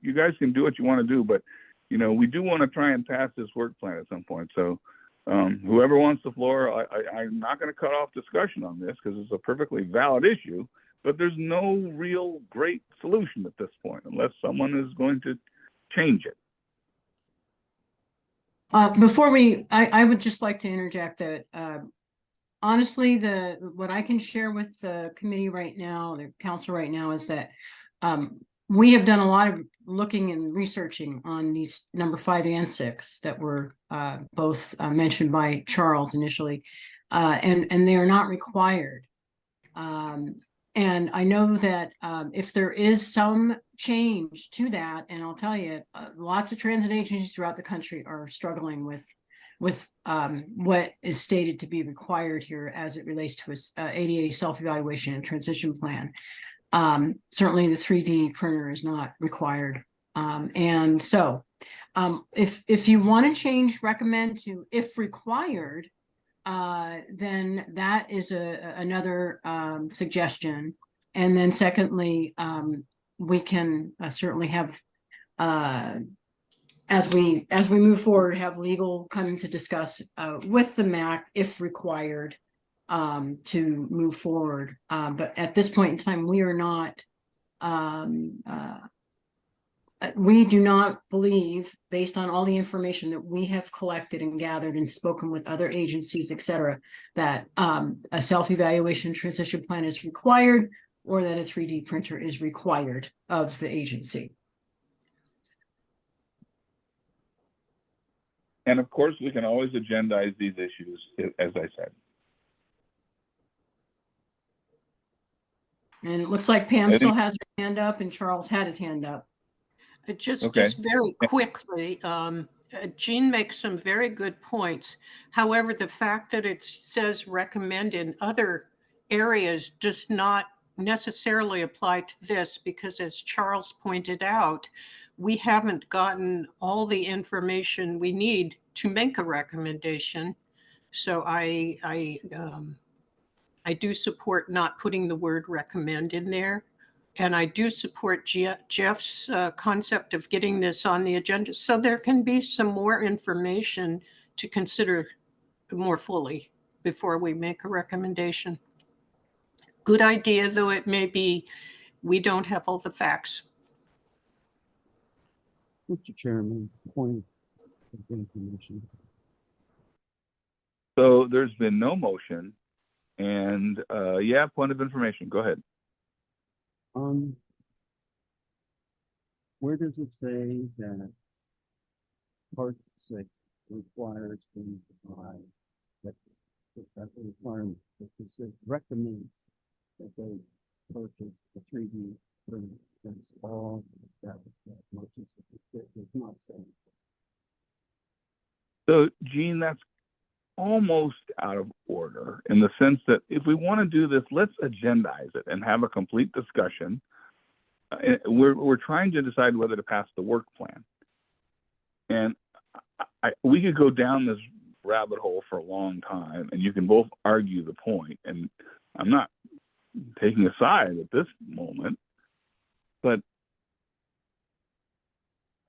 you guys can do what you want to do, but you know, we do want to try and pass this work plan at some point. So whoever wants the floor, I'm not going to cut off discussion on this because it's a perfectly valid issue, but there's no real great solution at this point unless someone is going to change it. Before I would just like to interject that honestly, what I can share with the committee right now, the council right now, is that we have done a lot of looking and researching on these number 5 and 6 that were both mentioned by Charles initially, and they are not required. And I know that if there is some change to that, and I'll tell you, lots of transit agencies throughout the country are struggling with what is stated to be required here as it relates to ADA self-evaluation and transition plan. Certainly the 3D printer is not required. And so if you want to change recommend to if required, then that is another suggestion. And then secondly, we can certainly have as we move forward, have legal come to discuss with the MAC if required to move forward. But at this point in time, we are not we do not believe, based on all the information that we have collected and gathered and spoken with other agencies, et cetera, that a self-evaluation transition plan is required or that a 3D printer is required of the agency. And of course, we can always agendize these issues, as I said. And it looks like Pam still has her hand up and Charles had his hand up. Just very quickly, Jean makes some very good points. However, the fact that it says recommend in other areas does not necessarily apply to this, because as Charles pointed out, we haven't gotten all the information we need to make a recommendation. So I do support not putting the word recommend in there. And I do support Jeff's concept of getting this on the agenda so there can be some more information to consider more fully before we make a recommendation. Good idea, though it may be we don't have all the facts. Mr. Chairman, point of information. So there's been no motion, and yeah, point of information. Go ahead. Where does it say that Part 6 requires them to buy that the requirement that it says recommend that they purchase the 3D printer? That's all that motion is not saying. So, Gene, that's almost out of order in the sense that if we want to do this, let's agendize it and have a complete discussion. We're trying to decide whether to pass the work plan. And we could go down this rabbit hole for a long time, and you can both argue the point. And I'm not taking a side at this moment, but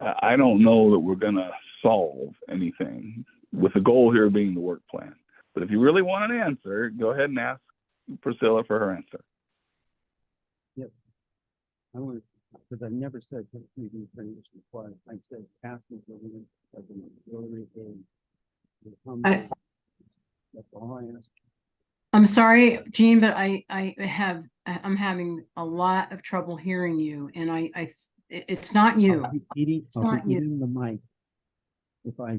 I don't know that we're going to solve anything with the goal here being the work plan. But if you really want an answer, go ahead and ask Priscilla for her answer. Yep. I want to, because I never said that 3D printing is required. I said asking for one as an auxiliary aid. That's all I asked. I'm sorry, Jean, but I'm having a lot of trouble hearing you, and it's not you. It's not you. Eating the mic. If I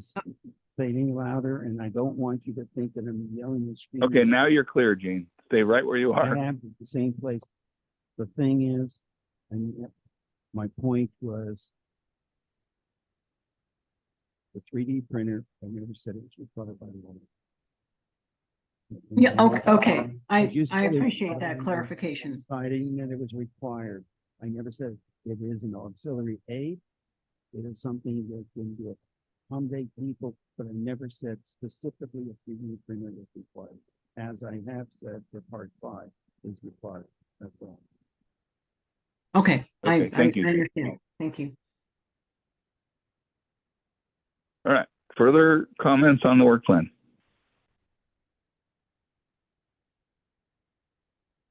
say any louder, and I don't want you to think that I'm yelling and screaming. Okay, now you're clear, Gene. Stay right where you are. I am at the same place. The thing is, and my point was, the 3D printer, I never said it was required by law. Yeah, okay. I appreciate that clarification. Citing that it was required. I never said it is an auxiliary aid. It is something that can be accommodate people, but I never said specifically a 3D printer is required. as I have said for part 5, is required. That's all. Okay, Okay, thank you. I understand. Thank you. All right. Further comments on the work plan?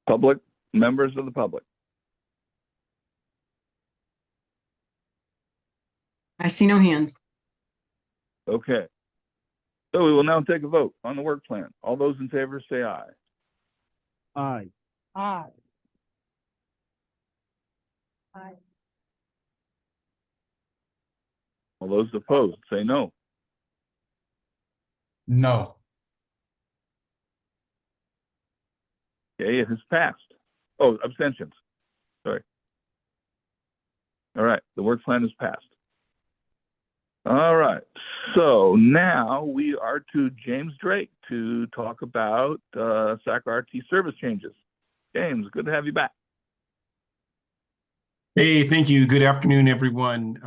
Public, members of the public. I see no hands. Okay. So we will now take a vote on the work plan. All those in favor say aye. Aye. Aye. Aye. All those opposed say no. No. Okay, it has passed. Oh, abstentions. Sorry. All right, the work plan is passed. All right, so now we are to James Drake to talk about SAC-RT service changes. James, good to have you back. Hey, thank you. Good afternoon, everyone.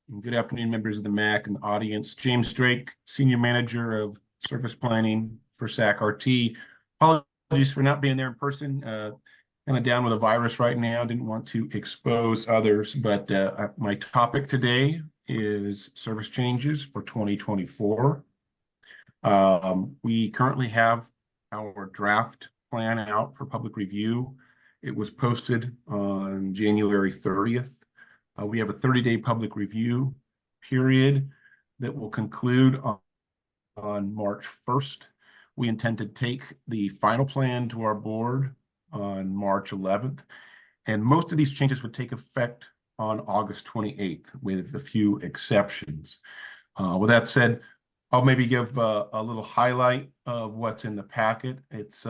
And good afternoon, members of the MAC and the audience. James Drake, Senior Manager of Service Planning for SAC-RT. Apologies for not being there in person. Kind of down with a virus right now. Didn't want to expose others, but my topic today is service changes for 2024. We currently have our draft plan out for public review. It was posted on January 30th. We have a 30-day public review period that will conclude on March 1st. We intend to take the final plan to our board on March 11th, and most of these changes would take effect on August 28th, with a few exceptions. With that said, I'll maybe give a little highlight of what's in the packet. It's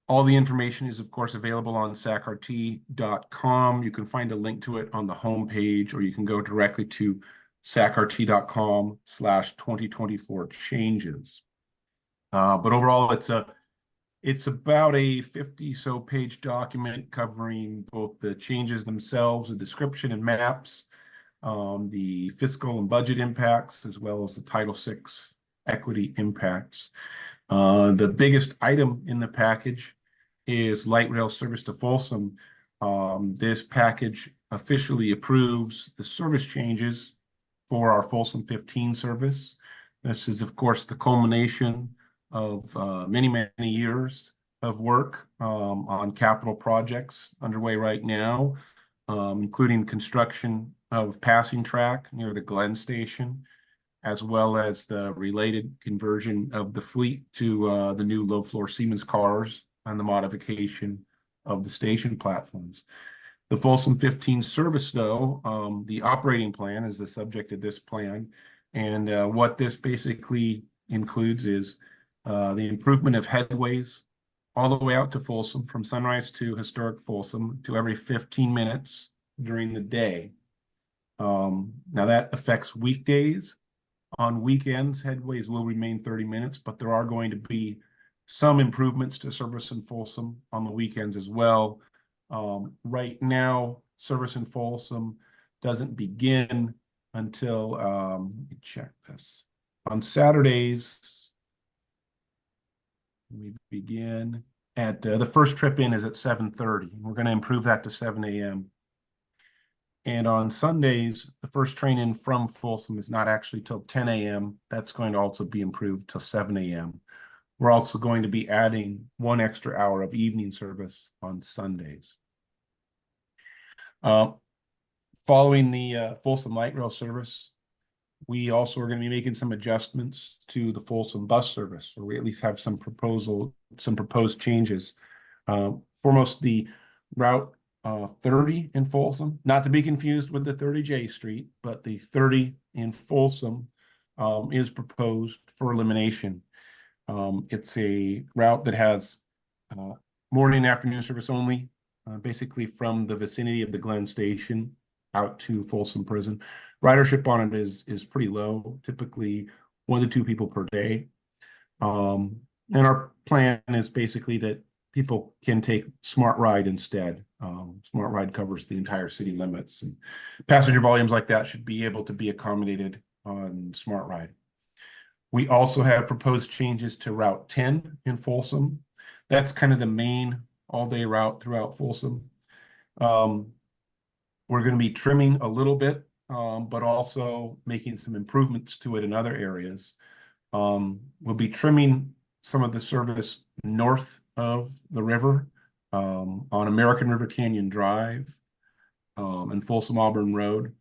all the information is, of course, available on sacrt.com. You can find a link to it on the homepage, or you can go directly to sacrt.com/2024 changes. But overall, it's about a 50 page document covering both the changes themselves, the description and maps, the fiscal and budget impacts, as well as the Title VI equity impacts. The biggest item in the package is light rail service to Folsom. This package officially approves the service changes for our Folsom 15 service. This is, of course, the culmination of many, many years of work on capital projects underway right now, including construction of passing track near the Glen Station, as well as the related conversion of the fleet to the new low-floor Siemens cars and the modification of the station platforms. The Folsom 15 service, though, the operating plan is the subject of this plan. And what this basically includes is the improvement of headways all the way out to Folsom, from Sunrise to historic Folsom, to every 15 minutes during the day. Now that affects weekdays. On weekends, headways will remain 30 minutes, but there are going to be some improvements to service in Folsom on the weekends as well. Right now, service in Folsom doesn't begin until, let me check this. On Saturdays, we begin at, the first trip in is at 7:30. We're going to improve that to 7 a.m. And on Sundays, the first train in from Folsom is not actually till 10 a.m. That's going to also be improved till 7 a.m. We're also going to be adding 1 extra hour of evening service on Sundays. Following the Folsom light rail service, we also are going to be making some adjustments to the Folsom bus service, or we at least have some proposed changes. Foremost, the route 30 in Folsom, not to be confused with the 30J Street, but the 30 in Folsom is proposed for elimination. It's a route that has morning and afternoon service only, basically from the vicinity of the Glen Station out to Folsom Prison. Ridership on it is pretty low, typically 1 to 2 people per day. And our plan is basically that people can take Smart Ride instead. Smart Ride covers the entire city limits, and passenger volumes like that should be able to be accommodated on Smart Ride. We also have proposed changes to Route 10 in Folsom. That's kind of the main all-day route throughout Folsom. We're going to be trimming a little bit, but also making some improvements to it in other areas. We'll be trimming some of the service north of the river on American River Canyon Drive and Folsom Auburn Road.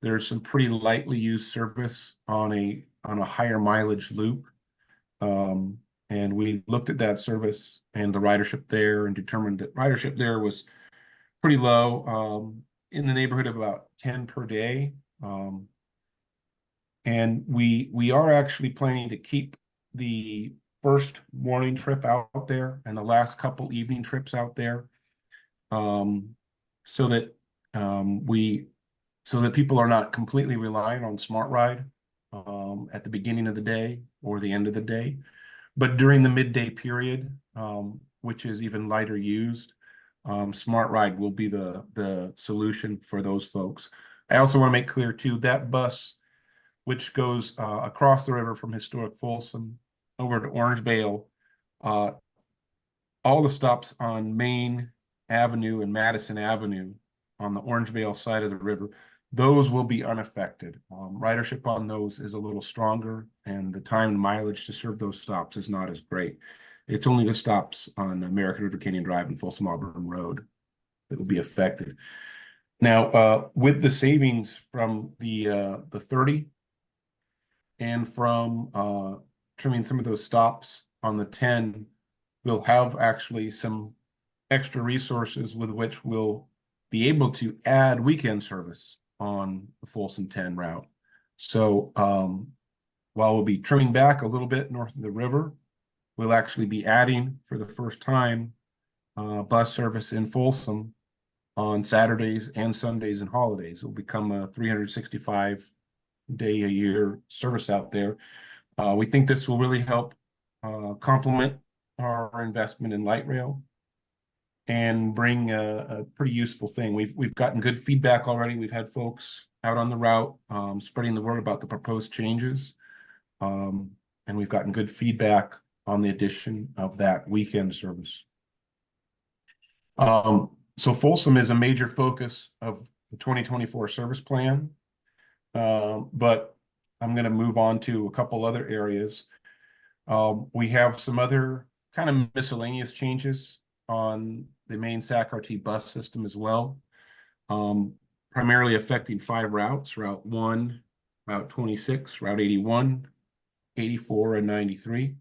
There's some pretty lightly used service on a higher mileage loop. And we looked at that service and the ridership there and determined that ridership there was pretty low, in the neighborhood of about 10 per day. And we are actually planning to keep the first morning trip out there and the last couple evening trips out there, so that people are not completely relying on Smart Ride at the beginning of the day or the end of the day. But during the midday period, which is even lighter used, Smart Ride will be the solution for those folks. I also want to make clear too, that bus, which goes across the river from historic Folsom over to Orangevale, all the stops on Main Avenue and Madison Avenue on the Orangevale side of the river, those will be unaffected. Ridership on those is a little stronger, and the time and mileage to serve those stops is not as great. It's only the stops on American River Canyon Drive and Folsom Auburn Road that will be affected. Now, with the savings from the 30 and from trimming some of those stops on the 10, we'll have actually some extra resources with which we'll be able to add weekend service on the Folsom 10 route. So while we'll be trimming back a little bit north of the river, we'll actually be adding for the first time bus service in Folsom on Saturdays and Sundays and holidays. It'll become a 365-day-a-year service out there. We think this will really help complement our investment in light rail and bring a pretty useful thing. We've gotten good feedback already. We've had folks out on the route spreading the word about the proposed changes, and we've gotten good feedback on the addition of that weekend service. So Folsom is a major focus of the 2024 service plan, but I'm going to move on to a couple other areas. We have some other kind of miscellaneous changes on the main SAC-RT bus system as well, primarily affecting 5 routes: Route 1, Route 26, Route 81, 84, and 93.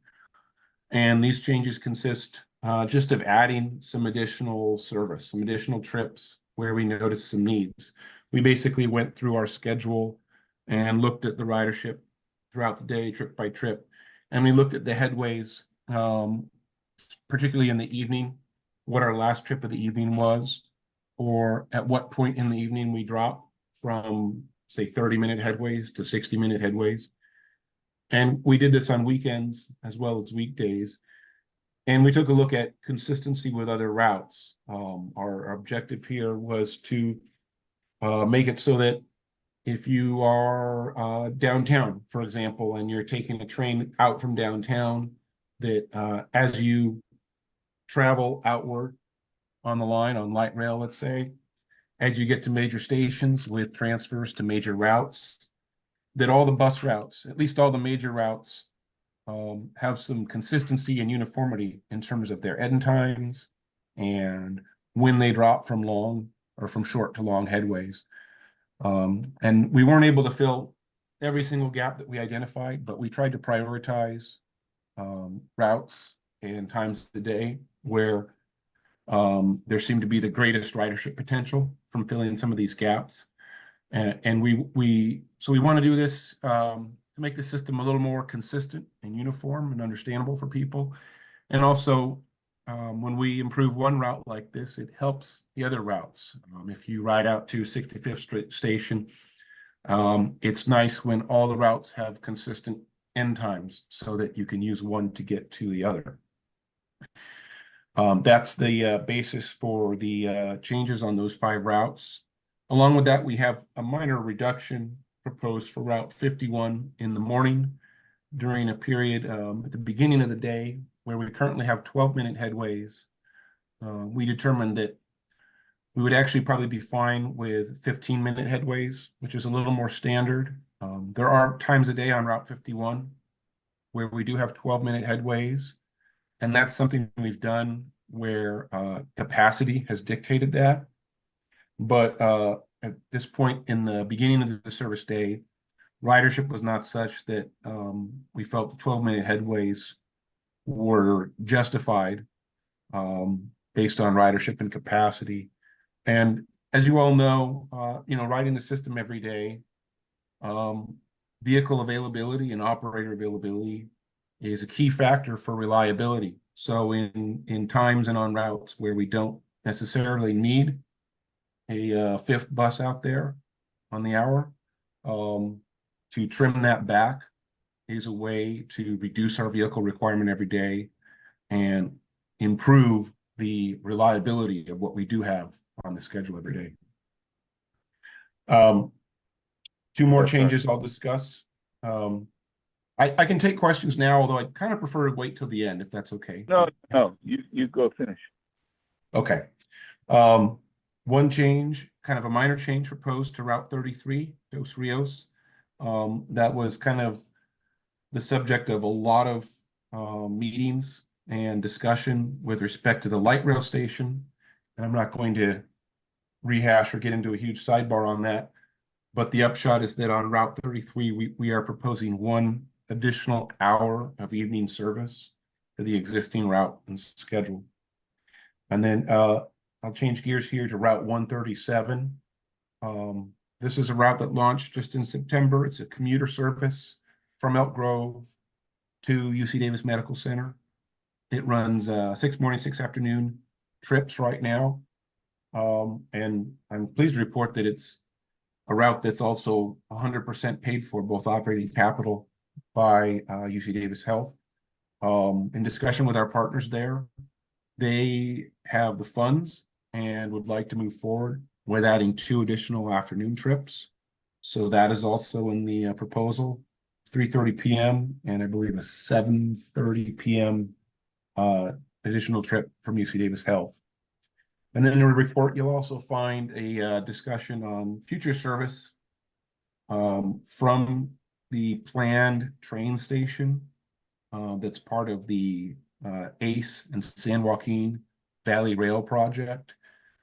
And these changes consist just of adding some additional service, some additional trips where we noticed some needs. We basically went through our schedule and looked at the ridership throughout the day, trip by trip, and we looked at the headways, particularly in the evening, what our last trip of the evening was, or at what point in the evening we dropped from, say, 30-minute headways to 60-minute headways. And we did this on weekends as well as weekdays. And we took a look at consistency with other routes. Our objective here was to make it so that if you are downtown, for example, and you're taking a train out from downtown, that as you travel outward on the line, on light rail, let's say, as you get to major stations with transfers to major routes, that all the bus routes, at least all the major routes, have some consistency and uniformity in terms of their end times and when they drop from long or from short to long headways. And we weren't able to fill every single gap that we identified, but we tried to prioritize routes and times of the day where there seemed to be the greatest ridership potential from filling some of these gaps. And we want to do this to make the system a little more consistent and uniform and understandable for people. And also, when we improve one route like this, it helps the other routes. If you ride out to 65th Street Station, it's nice when all the routes have consistent end times so that you can use one to get to the other. That's the basis for the changes on those 5 routes. Along with that, we have a minor reduction proposed for Route 51 in the morning. during a period at the beginning of the day where we currently have 12-minute headways. We determined that we would actually probably be fine with 15-minute headways, which is a little more standard. There are times a day on Route 51 where we do have 12-minute headways, and that's something we've done where capacity has dictated that. But at this point in the beginning of the service day, ridership was not such that we felt the 12-minute headways were justified based on ridership and capacity. And as you all know, riding the system every day, vehicle availability and operator availability is a key factor for reliability. So in times and on routes where we don't necessarily need a fifth bus out there on the hour, to trim that back is a way to reduce our vehicle requirement every day and improve the reliability of what we do have on the schedule every day. Two more changes I'll discuss. I can take questions now, although I'd kind of prefer to wait till the end if that's okay. No, you go finish. Okay. One change, kind of a minor change proposed to Route 33, Dos Rios. That was kind of the subject of a lot of meetings and discussion with respect to the light rail station. And I'm not going to rehash or get into a huge sidebar on that. But the upshot is that on Route 33, we are proposing 1 additional hour of evening service to the existing route and schedule. And then I'll change gears here to Route 137. This is a route that launched just in September. It's a commuter service from Elk Grove to UC Davis Medical Center. It runs 6 morning, 6 afternoon trips right now. And I'm pleased to report that it's a route that's also 100% paid for, both operating capital by UC Davis Health. In discussion with our partners there, they have the funds and would like to move forward with adding 2 additional afternoon trips. So that is also in the proposal, 3:30 p.m. and I believe a 7:30 p.m. Additional trip from UC Davis Health. And then in the report, you'll also find a discussion on future service from the planned train station that's part of the ACE and San Joaquin Valley Rail project,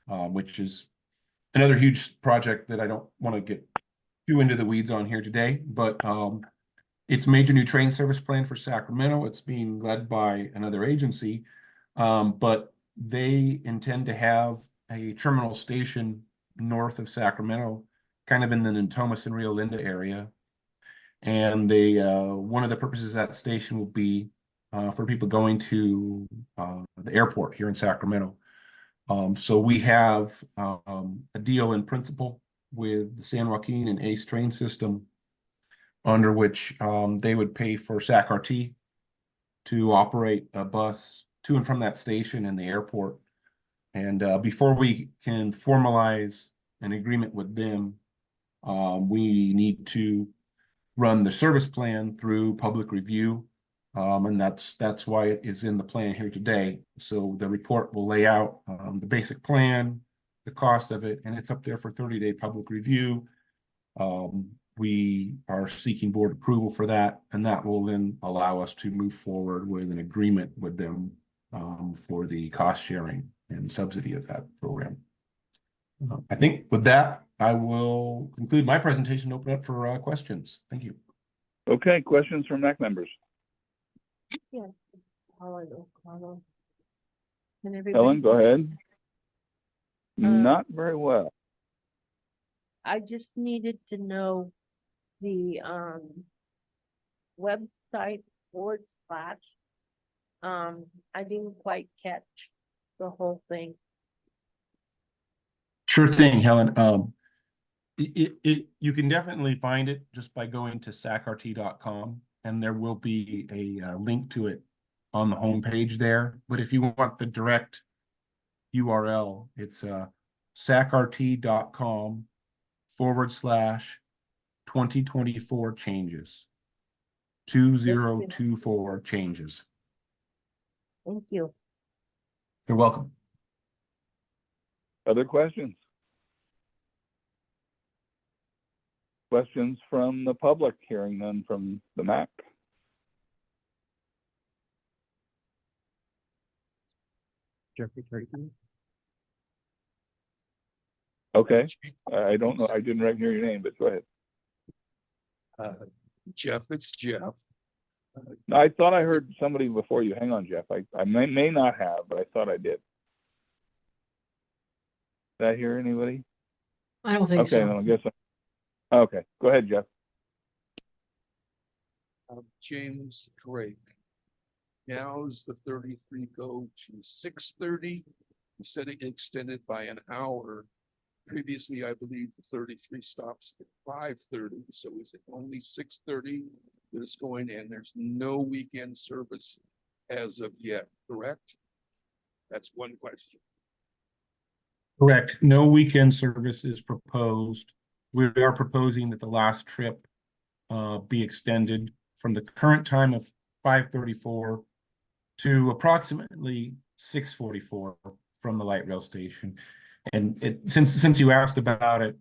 which is another huge project that I don't want to get too into the weeds on here today, but it's a major new train service plan for Sacramento. It's being led by another agency, but they intend to have a terminal station north of Sacramento, kind of in the Natomas and Rio Linda area. And they one of the purposes of that station will be for people going to the airport here in Sacramento. So we have a deal in principle with the San Joaquin and ACE train system, under which they would pay for SAC-RT to operate a bus to and from that station and the airport. And before we can formalize an agreement with them, we need to run the service plan through public review. And that's why it is in the plan here today. So the report will lay out the basic plan, the cost of it, and it's up there for 30-day public review. We are seeking board approval for that, and that will then allow us to move forward with an agreement with them for the cost sharing and subsidy of that program. I think with that, I will conclude my presentation, open up for questions. Thank you. Okay, questions from MAC members? Yeah. Can Helen, go ahead. Uh, Not very well. I just needed to know the website / I didn't quite catch the whole thing. Sure thing, Helen. You can definitely find it just by going to sacrt.com, and there will be a link to it on the homepage there. But if you want the direct URL, it's sacrt.com/2024 changes. 2024 changes. Thank you. You're welcome. Other questions? Questions from the public? Hearing none from the MAC. Jeffrey Turkey. Okay, I don't know, I didn't hear your name, but go ahead. Jeff, it's Jeff. I thought I heard somebody before you. Hang on, Jeff. I may not have, but I thought I did. Did I hear anybody? I don't think Okay, so. then I guess. Okay, go ahead, Jeff. James Drake. Now is the 33 go to 6:30? You said it extended by an hour. Previously, I believe the 33 stops at 5:30. So is it only 6:30 that is going, and there's no weekend service as of yet, correct? That's one question. Correct. No weekend service is proposed. We are proposing that the last trip be extended from the current time of 5:34 to approximately 6:44 from the light rail station. And since you asked about it,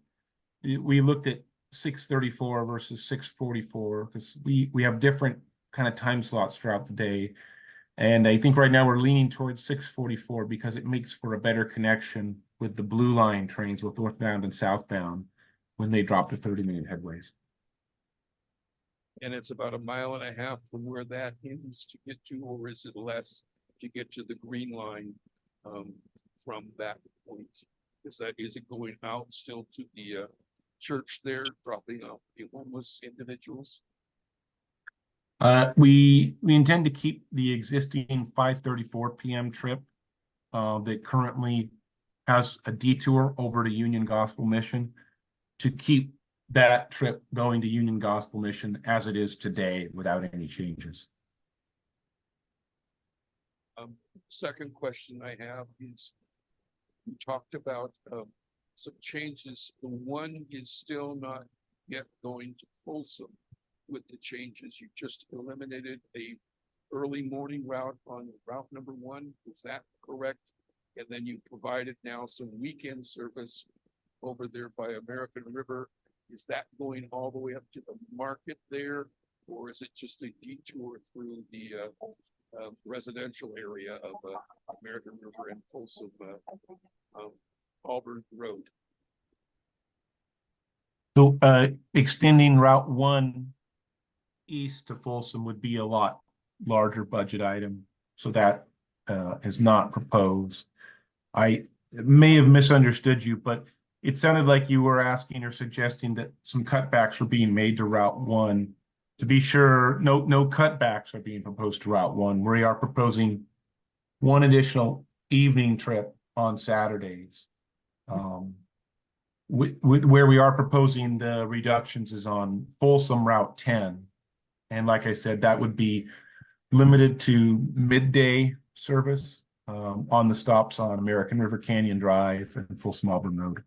we looked at 6:34 versus 6:44 because we have different kind of time slots throughout the day. And I think right now we're leaning towards 6:44 because it makes for a better connection with the blue line trains with northbound and southbound when they drop to 30-minute headways. And it's about 1.5 miles from where that ends to get to, or is it less to get to the green line from that point? Is it going out still to the church there, dropping off the homeless individuals? We intend to keep the existing 5:34 p.m. trip that currently has a detour over to Union Gospel Mission, to keep that trip going to Union Gospel Mission as it is today without any changes. Second question I have is, we talked about some changes. The one is still not yet going to Folsom with the changes. You just eliminated a early morning route on route number 1. Is that correct? And then you provided now some weekend service over there by American River. Is that going all the way up to the market there, or is it just a detour through the residential area of American River and Folsom Auburn Road? So extending Route 1 east to Folsom would be a lot larger budget item. So that is not proposed. I may have misunderstood you, but it sounded like you were asking or suggesting that some cutbacks were being made to Route 1. To be sure, no cutbacks are being proposed to Route 1. We are proposing one additional evening trip on Saturdays. Where we are proposing the reductions is on Folsom Route 10. And like I said, that would be limited to midday service on the stops on American River Canyon Drive and Folsom Auburn Road.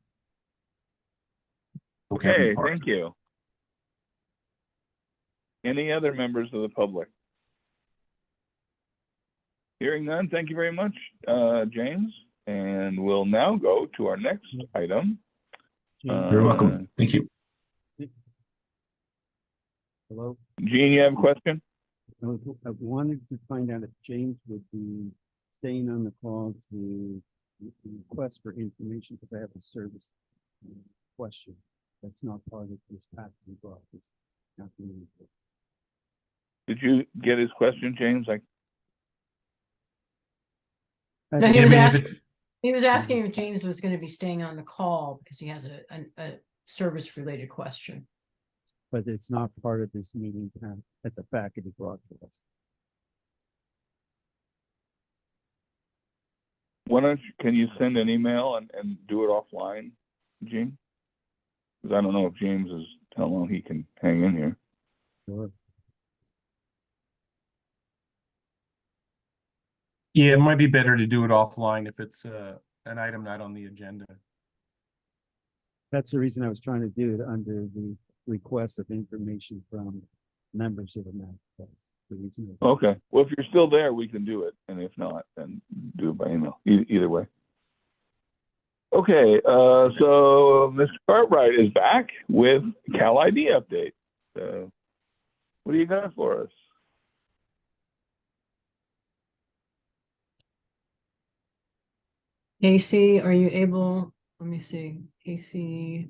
Okay, thank you. Any other members of the public? Hearing none, thank you very much, James. And we'll now go to our next item. You're welcome. Thank you. Hello? Gene, you have a question? I wanted to find out if James would be staying on the call to request for information because I have a service question that's not part of this package. Did you get his question, James? No, he was asking if James was going to be staying on the call because he has a service related question. But it's not part of this meeting at the back of the broadcast. Can you send an email and do it offline, Gene? Because I don't know if James is how long he can hang in here. Sure. Yeah, it might be better to do it offline if it's an item not on the agenda. That's the reason I was trying to do it under the request of information from members of the MAC. That's the reason. Okay, well, if you're still there, we can do it, and if not, then do it by email, either way. Okay, so Mr. Cartwright is back with Cal ID update. So what do you got for us? Casey, are you able, let me see, Casey.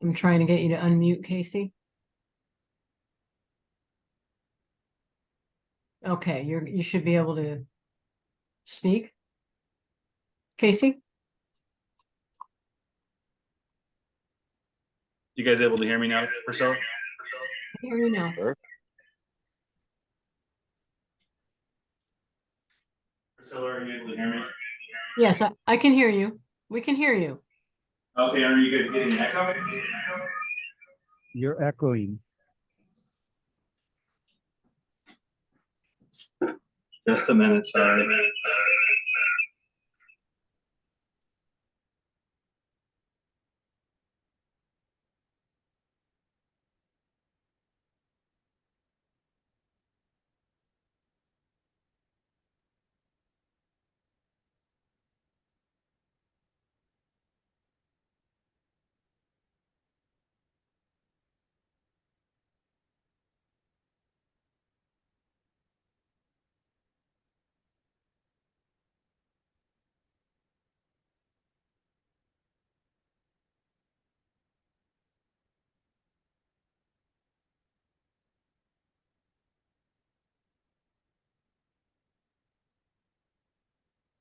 I'm trying to get you to unmute, Casey. Okay, you should be able to speak. Casey? You guys able to hear me now, Priscilla? I can hear you now. Sure. Priscilla, are you able to hear me? Yes, I can hear you. We can hear you. Okay, are you guys getting an echo? You're echoing. Just a minute, sorry.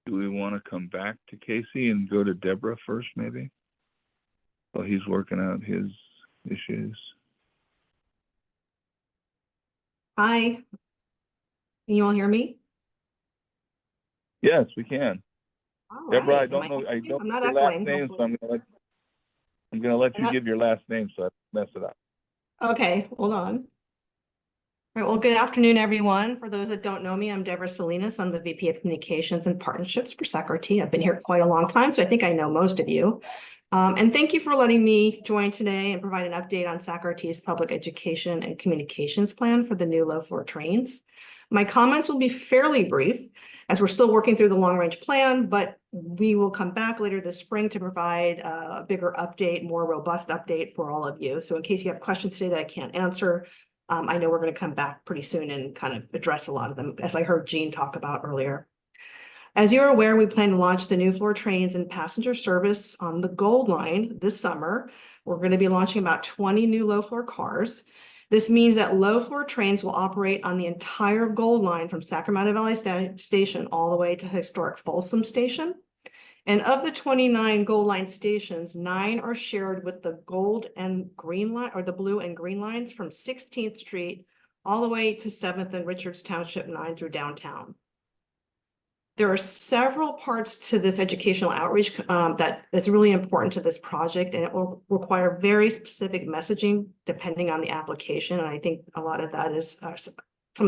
Do we want to come back to Casey and go to Deborah first, maybe? While he's working out his issues. Hi. Can you all hear me? Yes, we can. All Deborah, right. I don't Am know. I don't I'm not know your last echoing. name, so Hopefully. I'm gonna let I'm you not- give your last name so I don't mess it up. Okay, hold on. All right, well, good afternoon, everyone. For those that don't know me, I'm Deborah Salinas. I'm the VP of Communications and Partnerships for SACRT. I've been here quite a long time, so I think I know most of you. And thank you for letting me join today and provide an update on SACRT's public education and communications plan for the new low-floor trains. My comments will be fairly brief as we're still working through the long-range plan, but we will come back later this spring to provide a bigger update, more robust update for all of you. So in case you have questions today that I can't answer, I know we're going to come back pretty soon and kind of address a lot of them, as I heard Jean talk about earlier. As you're aware, we plan to launch the new floor trains and passenger service on the Gold Line this summer. We're going to be launching about 20 new low floor cars. This means that low floor trains will operate on the entire Gold Line from Sacramento Valley Station all the way to historic Folsom Station. And of the 29 Gold Line stations, 9 are shared with the Gold and Green Line, or the Blue and Green lines from 16th Street all the way to 7th and Richards Township 9 through downtown. There are several parts to this educational outreach that's really important to this project, and it will require very specific messaging depending on the application. And I think a lot of that is some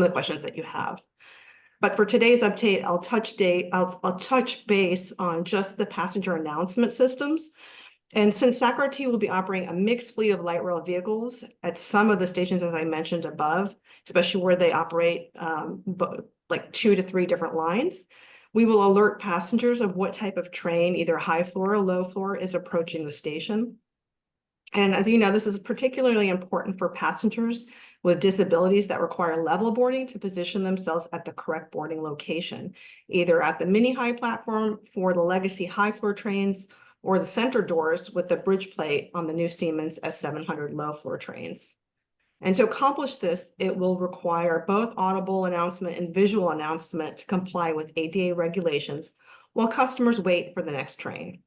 of the questions that you have. But for today's update, I'll touch base on just the passenger announcement systems. And since SACRT will be operating a mixed fleet of light rail vehicles at some of the stations, as I mentioned above, especially where they operate like 2 to 3 different lines, we will alert passengers of what type of train, either high floor or low floor, is approaching the station. And as you know, this is particularly important for passengers with disabilities that require level boarding to position themselves at the correct boarding location, either at the mini high platform for the legacy high floor trains or the center doors with the bridge plate on the new Siemens S700 low floor trains. And to accomplish this, it will require both audible announcement and visual announcement to comply with ADA regulations while customers wait for the next train.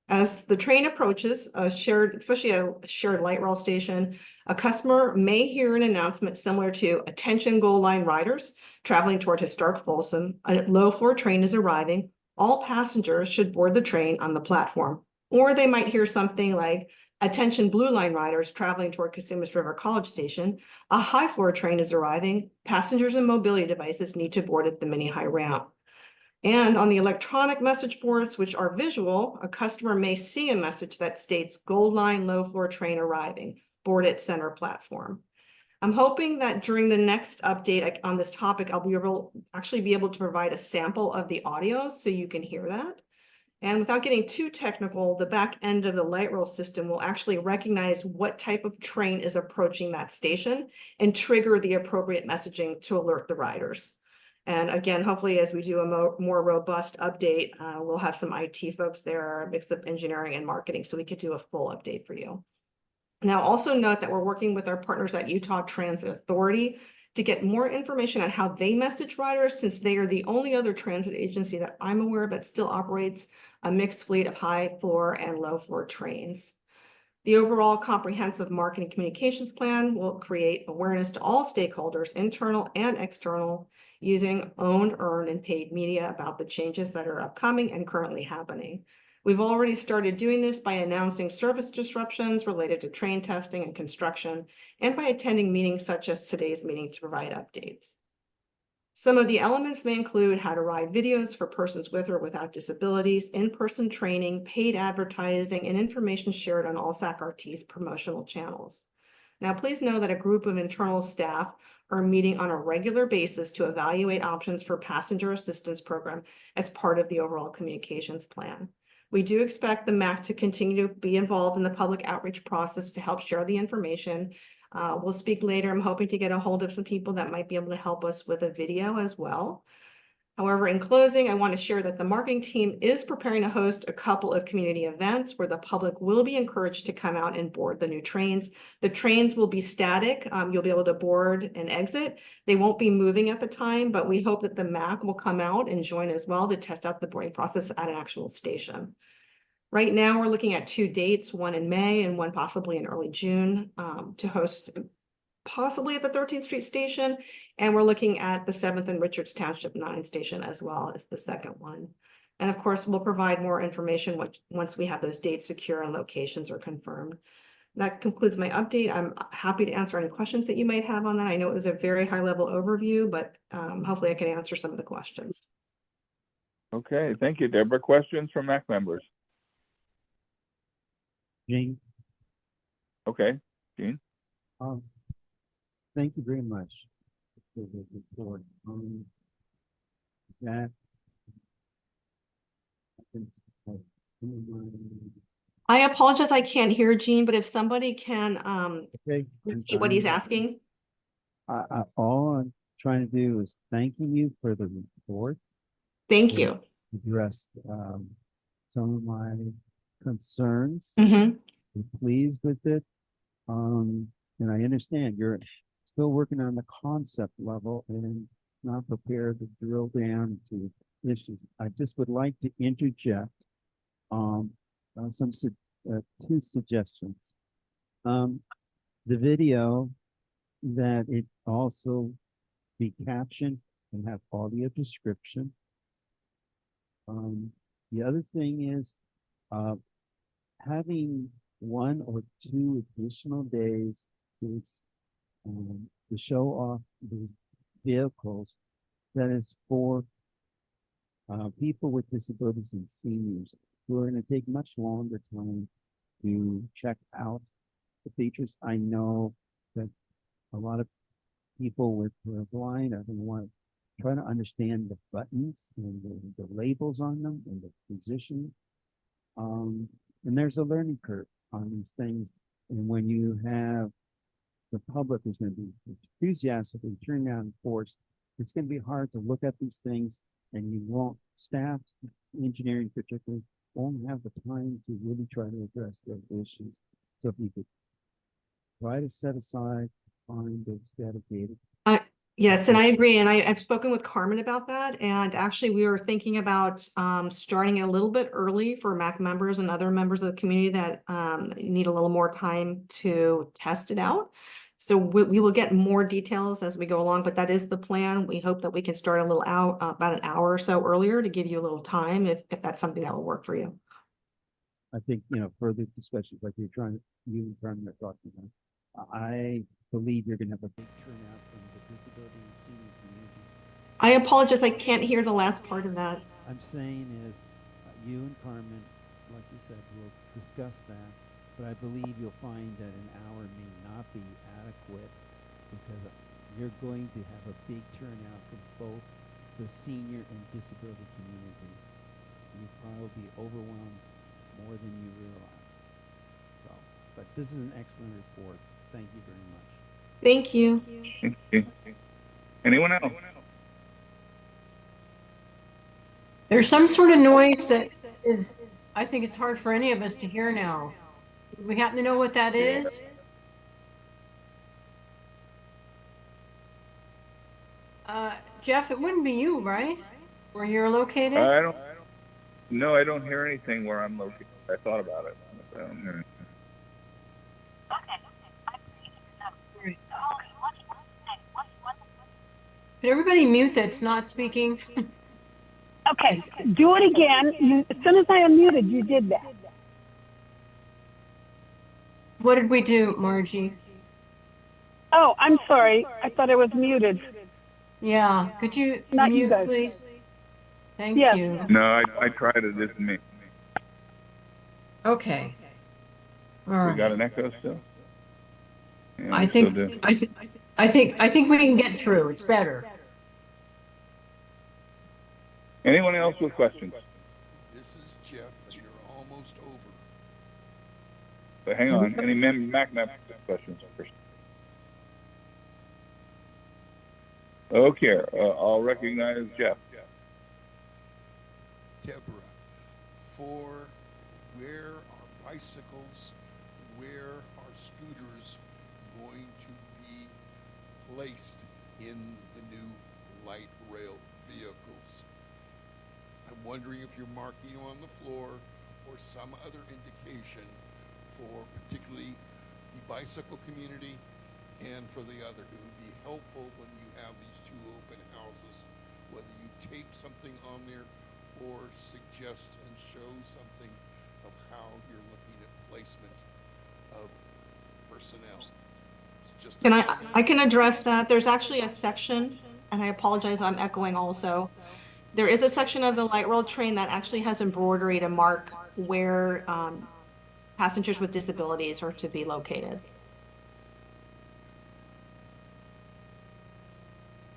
As the train approaches especially a shared light rail station, a customer may hear an announcement similar to "Attention Gold Line riders traveling toward historic Folsom, a low floor train is arriving. All passengers should board the train on the platform." Or they might hear something like, "Attention Blue Line riders traveling toward Casumas River College Station, a high floor train is arriving. Passengers and mobility devices need to board at the mini high ramp." And on the electronic message boards, which are visual, a customer may see a message that states "Gold Line low floor train arriving," Board It Center platform. I'm hoping that during the next update on this topic, I'll be able to provide a sample of the audio so you can hear that. And without getting too technical, the back end of the light rail system will actually recognize what type of train is approaching that station and trigger the appropriate messaging to alert the riders. And again, hopefully, as we do a more robust update, we'll have some IT folks there, a mix of engineering and marketing, so we could do a full update for you. Now, also note that we're working with our partners at Utah Transit Authority to get more information on how they message riders, since they are the only other transit agency that I'm aware of that still operates a mixed fleet of high floor and low floor trains. The overall comprehensive marketing communications plan will create awareness to all stakeholders, internal and external, using owned, earned, and paid media about the changes that are upcoming and currently happening. We've already started doing this by announcing service disruptions related to train testing and construction, and by attending meetings such as today's meeting to provide updates. Some of the elements may include how to ride videos for persons with or without disabilities, in-person training, paid advertising, and information shared on all SAC-RT's promotional channels. Now, please know that a group of internal staff are meeting on a regular basis to evaluate options for passenger assistance program as part of the overall communications plan. We do expect the MAC to continue to be involved in the public outreach process to help share the information. We'll speak later. I'm hoping to get a hold of some people that might be able to help us with a video as well. However, in closing, I want to share that the marketing team is preparing to host a couple of community events where the public will be encouraged to come out and board the new trains. The trains will be static. You'll be able to board and exit. They won't be moving at the time, but we hope that the MAC will come out and join as well to test out the boarding process at an actual station. Right now, we're looking at 2 dates, one in May and one possibly in early June, to host possibly at the 13th Street station. And we're looking at the 7th and Richards Township 9 station as well as the second one. And of course, we'll provide more information once we have those dates secure and locations are confirmed. That concludes my update. I'm happy to answer any questions that you might have on that. I know it was a very high level overview, but hopefully I can answer some of the questions. Okay, thank you, Deborah. Questions from MAC members? Gene? Okay, Gene? Thank you very much for the report. I apologize, I can't hear Gene, but if somebody can repeat what he's asking. All I'm trying to do is thanking you for the report. Thank you. Addressed some of my concerns. Mm-hmm. I'm pleased with it. And I understand you're still working on the concept level and not prepared to drill down to issues. I just would like to interject two suggestions. The video, that it also be captioned and have audio description. The other thing is having 1 or 2 additional days to show off the vehicles that is for people with disabilities and seniors who are going to take much longer time to check out the features. I know that a lot of people who are blind are going to want to try to understand the buttons and the labels on them and the position. And there's a learning curve on these things. And when you have the public who's going to be enthusiastically turned out in force, it's going to be hard to look at these things, and you won't, staff, engineering particularly, won't have the time to really try to address those issues. So if you could try to set aside time that's dedicated. Yes, and I agree. And I've spoken with Carmen about that. And actually, we were thinking about starting a little bit early for MAC members and other members of the community that need a little more time to test it out. So we will get more details as we go along, but that is the plan. We hope that we can start a little about an hour or so earlier to give you a little time if that's something that will work for you. I think, further discussions like you and Carmen are talking about. I believe you're going to have a big turnout from the disability and senior community. I apologize, I can't hear the last part of that. I'm saying is, you and Carmen, like you said, will discuss that. but I believe you'll find that an hour may not be adequate because you're going to have a big turnout from both the senior and disability communities. You'll probably be overwhelmed more than you realize. So, but this is an excellent report. Thank you very much. Thank you. Thank you. Anyone else? There's some sort of noise that is, I think it's hard for any of us to hear now. Do we happen to know what that is? Jeff, it wouldn't be you, right? Where you're located? No, I don't hear anything where I'm located. I thought about it. I don't hear anything. Could everybody mute that's not speaking? Okay, do it again. As soon as I unmuted, you did that. What did we do, Margie? Oh, I'm sorry. I thought I was muted. Yeah, could you Not you mute, guys. please? Thank Yes. you. No, I tried it. It's me. Okay. All We right. got an echo still? Yeah, I we still think do. I think we can get through. It's better. Anyone else with questions? This is Jeff, and you're almost over. But hang on. Any Mac questions first? Okay, I'll recognize Jeff. Deborah, for where are bicycles, where are scooters going to be placed in the new light rail vehicles? I'm wondering if you're marking on the floor or some other indication for particularly the bicycle community and for the other. It would be helpful when you have these two open houses, whether you tape something on there or suggest and show something of how you're looking at placement of personnel. Can I can address that. There's actually a section, and I apologize, I'm echoing also. There is a section of the light rail train that actually has embroidery to mark where passengers with disabilities are to be located.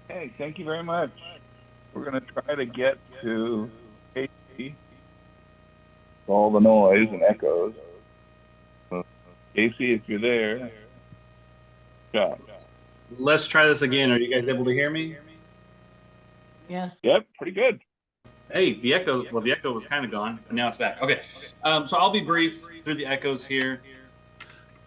Hey, thank you very much. We're going to try to get to Casey. All the noise and echoes. Casey, if you're there. Job. Let's try this again. Are you guys able to hear me? Yes. Yep, pretty good. Hey, the echo was kind of gone, but now it's back. Okay, so I'll be brief through the echoes here.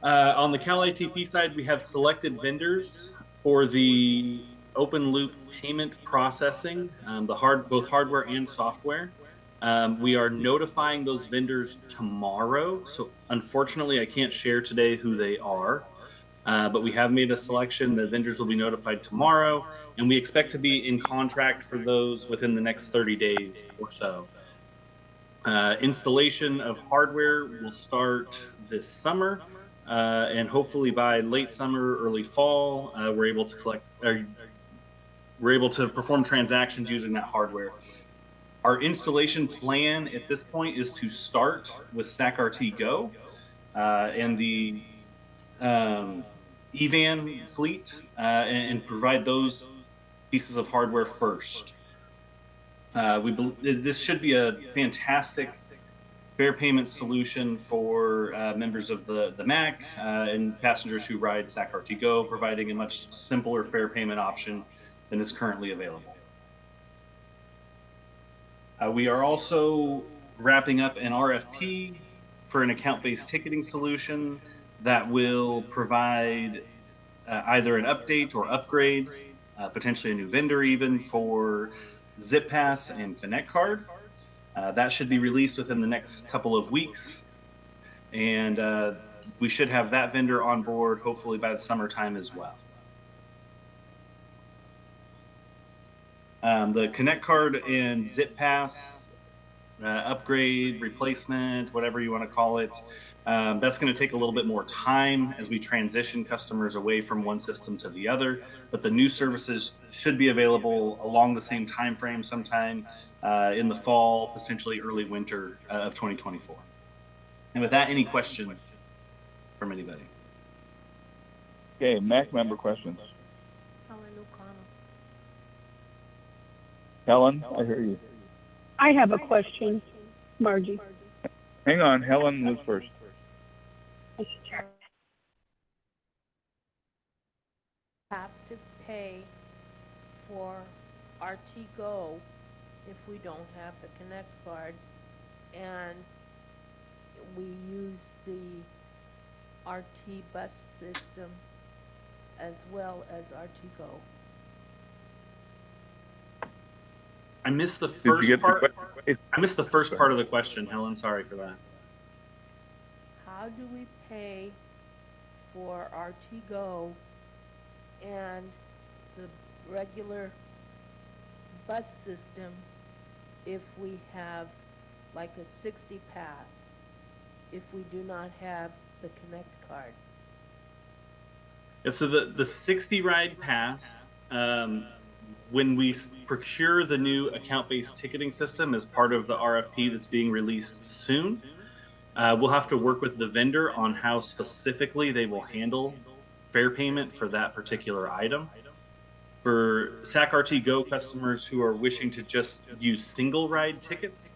On the Cal ITP side, we have selected vendors for the open loop payment processing, both hardware and software. We are notifying those vendors tomorrow. So unfortunately, I can't share today who they are. But we have made a selection. The vendors will be notified tomorrow, and we expect to be in contract for those within the next 30 days or so. Installation of hardware will start this summer, and hopefully by late summer, early fall, we're able to perform transactions using that hardware. Our installation plan at this point is to start with SACRT Go and the EVAN fleet and provide those pieces of hardware first. This should be a fantastic fare payment solution for members of the MAC and passengers who ride SACRT Go, providing a much simpler fare payment option than is currently available. We are also wrapping up an RFP for an account-based ticketing solution that will provide either an update or upgrade, potentially a new vendor even, for Zip Pass and Connect Card. That should be released within the next couple of weeks. And we should have that vendor on board hopefully by the summertime as well. The Connect Card and Zip Pass upgrade, replacement, whatever you want to call it, that's going to take a little bit more time as we transition customers away from one system to the other. But the new services should be available along the same time frame sometime in the fall, potentially early winter of 2024. And with that, any questions? from anybody. Okay, MAC member questions. Helen, I hear you. I have a question, Margie. Hang on, Helen was first. Have to pay for RT Go if we don't have the Connect card, and we use the RT bus system as well as RT Go. I missed the first part. I missed the first part of the question, Helen. Sorry for that. How do we pay for RT Go and the regular bus system if we have like a 60 pass, if we do not have the Connect card? Yeah, so the 60 ride pass, when we procure the new account-based ticketing system as part of the RFP that's being released soon, we'll have to work with the vendor on how specifically they will handle fare payment for that particular item. For SAC-RT Go customers who are wishing to just use single ride tickets,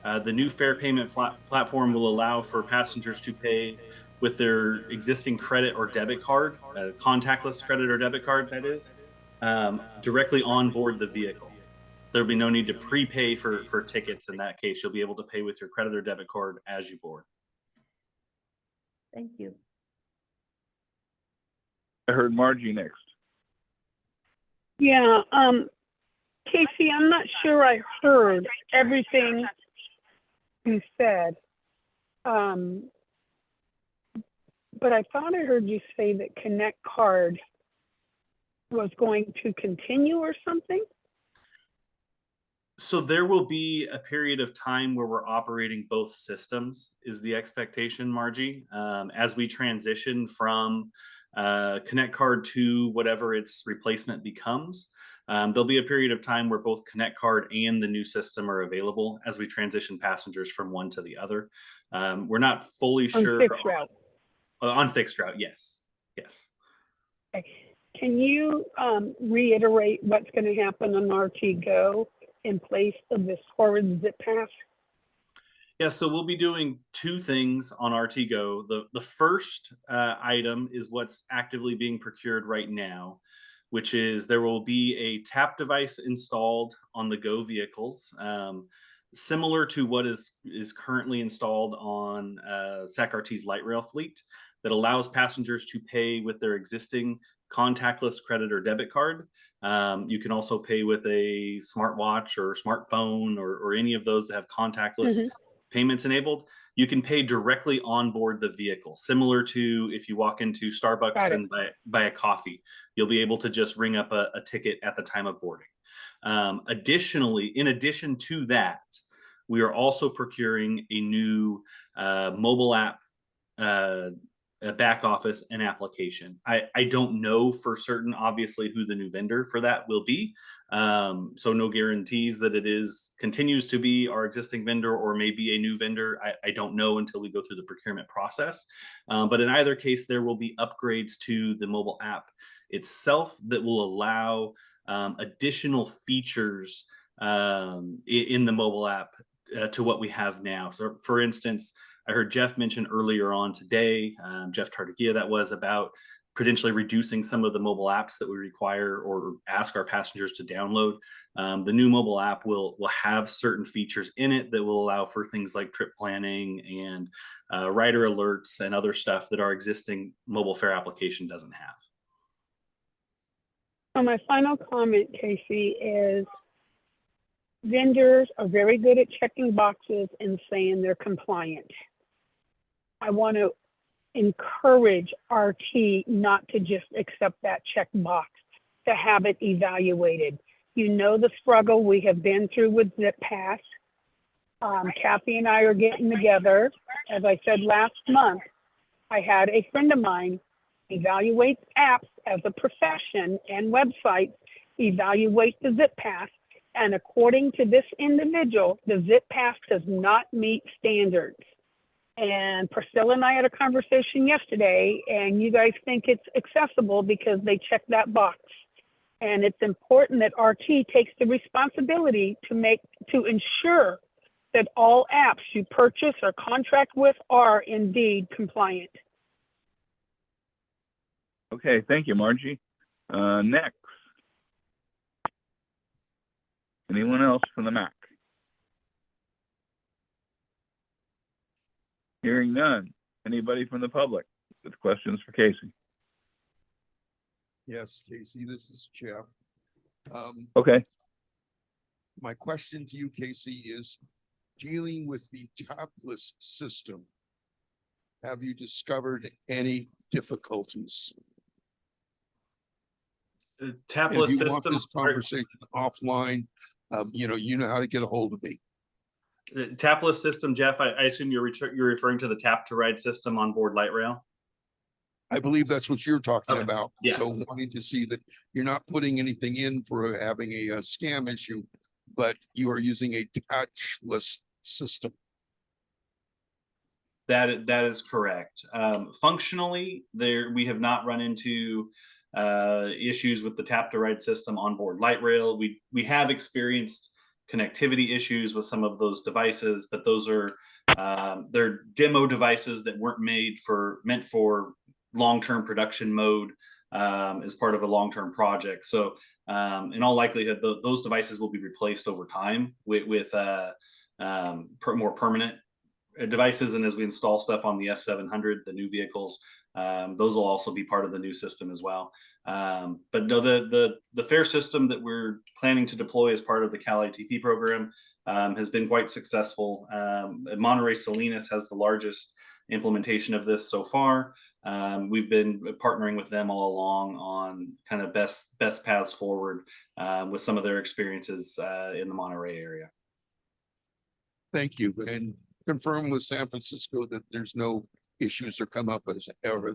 the new fare payment platform will allow for passengers to pay with their existing credit or debit card, contactless credit or debit card, that is, directly on board the vehicle. There'll be no need to prepay for tickets in that case. You'll be able to pay with your credit or debit card as you board. Thank you. I heard Margie next. Yeah, Casey, I'm not sure I heard everything you said. But I thought I heard you say that Connect Card was going to continue or something? So there will be a period of time where we're operating both systems, is the expectation, Margie. As we transition from Connect Card to whatever its replacement becomes, there'll be a period of time where both Connect Card and the new system are available as we transition passengers from one to the other. We're not fully sure. On fixed route. On fixed route, yes. Yes. Okay. Can you reiterate what's going to happen on RT Go in place of this horrid zip pass? Yeah, so we'll be doing two things on RT Go. The first item is what's actively being procured right now, which is there will be a tap device installed on the Go vehicles, similar to what is currently installed on SAC-RT's light rail fleet, that allows passengers to pay with their existing contactless credit or debit card. You can also pay with a smartwatch or smartphone or any of those that have contactless payments enabled. You can pay directly on board the vehicle, similar to if you walk into Starbucks and buy a coffee. You'll be able to just ring up a ticket at the time of boarding. Additionally, in addition to that, we are also procuring a new mobile app, a back office and application. I don't know for certain, obviously, who the new vendor for that will be. So no guarantees that it continues to be our existing vendor or maybe a new vendor. I don't know until we go through the procurement process. But in either case, there will be upgrades to the mobile app itself that will allow additional features in the mobile app to what we have now. So for instance, I heard Jeff mention earlier on today, Jeff Tartagia, that was about potentially reducing some of the mobile apps that we require or ask our passengers to download. The new mobile app will have certain features in it that will allow for things like trip planning and rider alerts and other stuff that our existing mobile fare application doesn't have. So my final comment, Casey, is vendors are very good at checking boxes and saying they're compliant. I want to encourage RT not to just accept that check box, to have it evaluated. You know the struggle we have been through with Zip Pass. Kathy and I are getting together. As I said last month, I had a friend of mine evaluate apps as a profession and websites, evaluate the Zip Pass. And according to this individual, the Zip Pass does not meet standards. And Priscilla and I had a conversation yesterday, and you guys think it's accessible because they check that box. And it's important that RT takes the responsibility to ensure that all apps you purchase or contract with are indeed compliant. Okay, thank you, Margie. Next. Anyone else from the MAC? Hearing none. Anybody from the public with questions for Casey? Yes, Casey, this is Jeff. Okay. My question to you, Casey, is dealing with the tabless system. Have you discovered any difficulties? Tabless If you want system. this conversation offline, you know how to get a hold of me. Tapless system, Jeff. I assume you're referring to the tap to ride system on board light rail. I believe that's what you're talking Okay. about. Yeah. So wanting to see that you're not putting anything in for having a scam issue, but you are using a touchless system. That is correct. Functionally, we have not run into issues with the tap to ride system on board light rail. We have experienced connectivity issues with some of those devices, but those are they're demo devices that weren't meant for long-term production mode as part of a long-term project. So in all likelihood, those devices will be replaced over time with more permanent devices. And as we install stuff on the S700, the new vehicles, those will also be part of the new system as well. But no, the fare system that we're planning to deploy as part of the Cal ITP program has been quite successful. Monterey Salinas has the largest implementation of this so far. We've been partnering with them all along on kind of best paths forward with some of their experiences in the Monterey area. Thank you. And confirm with San Francisco that there's no issues that come up as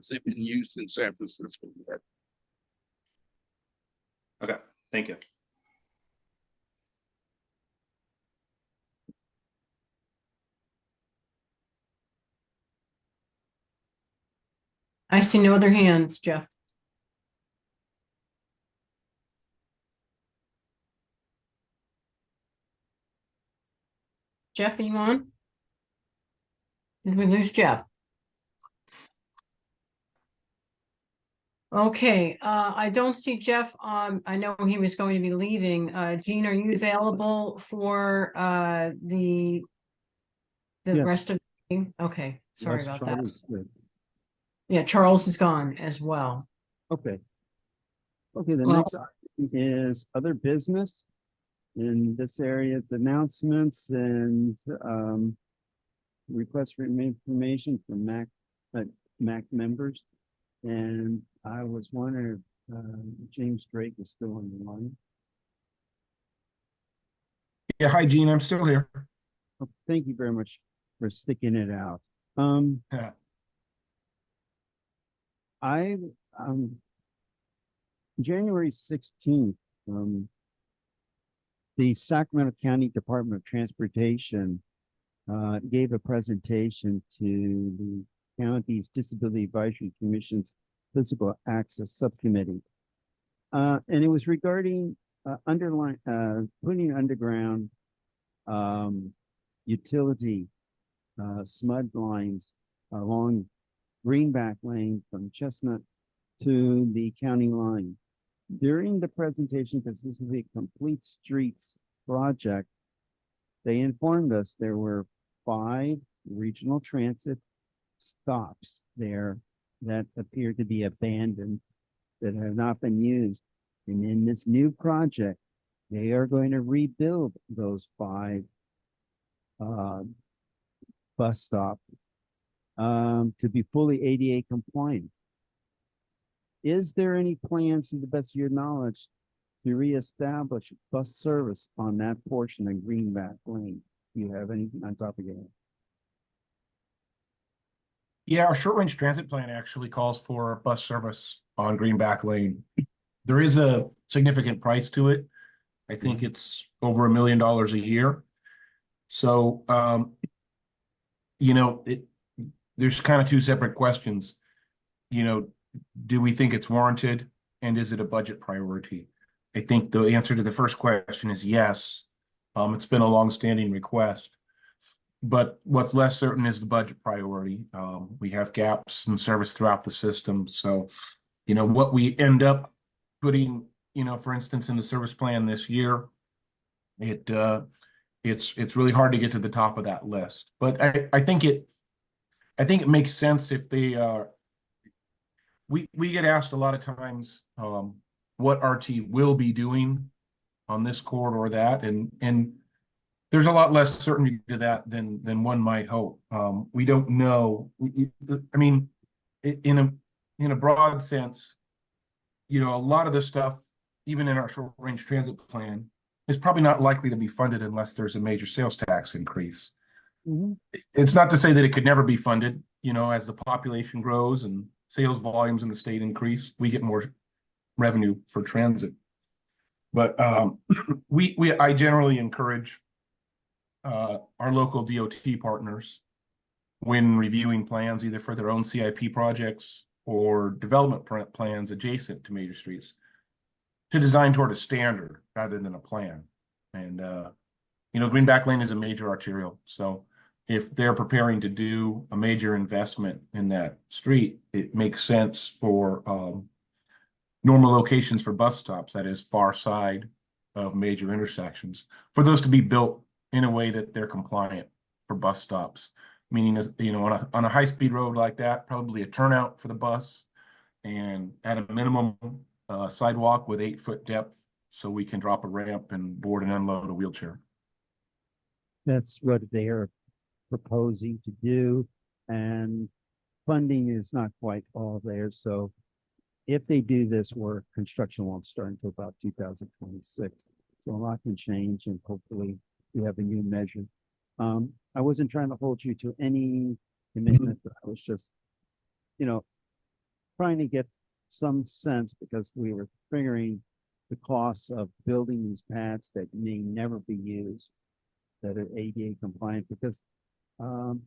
they've been used in San Francisco yet. Okay, thank you. I see no other hands, Jeff. Jeff, are you on? Did we lose Jeff? Okay, I don't see Jeff. I know he was going to be leaving. Jean, are you available for the Yes. rest of the meeting? Okay, sorry Yes, about Charles that. is good. Yeah, Charles is gone as well. Okay. Okay, the Well- next item is other business. In this area, it's announcements and requests for information from MAC members. And I was wondering if James Drake is still on the line. Yeah, hi, Gene. I'm still here. Oh, thank you very much for sticking it out. Yeah. January 16th, the Sacramento County Department of Transportation gave a presentation to the county's Disability Advisory Commission's Physical Access Subcommittee. And it was regarding putting underground utility SMUD lines along Greenback Lane from Chestnut to the county line. During the presentation, because this is a complete streets project, they informed us there were 5 regional transit stops there that appear to be abandoned, that have not been used. And in this new project, they are going to rebuild those 5 bus stops to be fully ADA compliant. Is there any plans, to the best of your knowledge, to reestablish bus service on that portion of Greenback Lane? Do you have anything on top of your head? Yeah, our short-range transit plan actually calls for bus service on Greenback Lane. There is a significant price to it. I think it's over $1 million a year. So, you know, there's kind of two separate questions. You know, do we think it's warranted, and is it a budget priority? I think the answer to the first question is yes. It's been a long-standing request, but what's less certain is the budget priority. We have gaps in service throughout the system, so you know what we end up putting, you know, for instance, in the service plan this year, it's really hard to get to the top of that list. But I think it makes sense if they are. We get asked a lot of times what RT will be doing on this corridor or that, and there's a lot less certainty to that than one might hope. We don't know. I mean, in a broad sense, you know, a lot of the stuff, even in our short range transit plan, is probably not likely to be funded unless there's a major sales tax increase. It's not to say that it could never be funded. You know, as the population grows and sales volumes in the state increase, we get more revenue for transit. But I generally encourage our local DOT partners, when reviewing plans, either for their own CIP projects or development plans adjacent to major streets, to design toward a standard rather than a plan. And you know, Greenback Lane is a major arterial, so if they're preparing to do a major investment in that street, it makes sense for normal locations for bus stops, that is far side of major intersections, for those to be built in a way that they're compliant for bus stops. Meaning, as you know, on a high-speed road like that, probably a turnout for the bus, and at a minimum, sidewalk with 8-foot depth, so we can drop a ramp and board and unload a wheelchair. That's what they're proposing to do, and funding is not quite all there. So if they do this work, construction won't start until about 2026. So a lot can change, and hopefully we have a new measure. I wasn't trying to hold you to any commitment, but I was just, you know, trying to get some sense, because we were figuring the costs of building these pads that may never be used, that are ADA compliant, because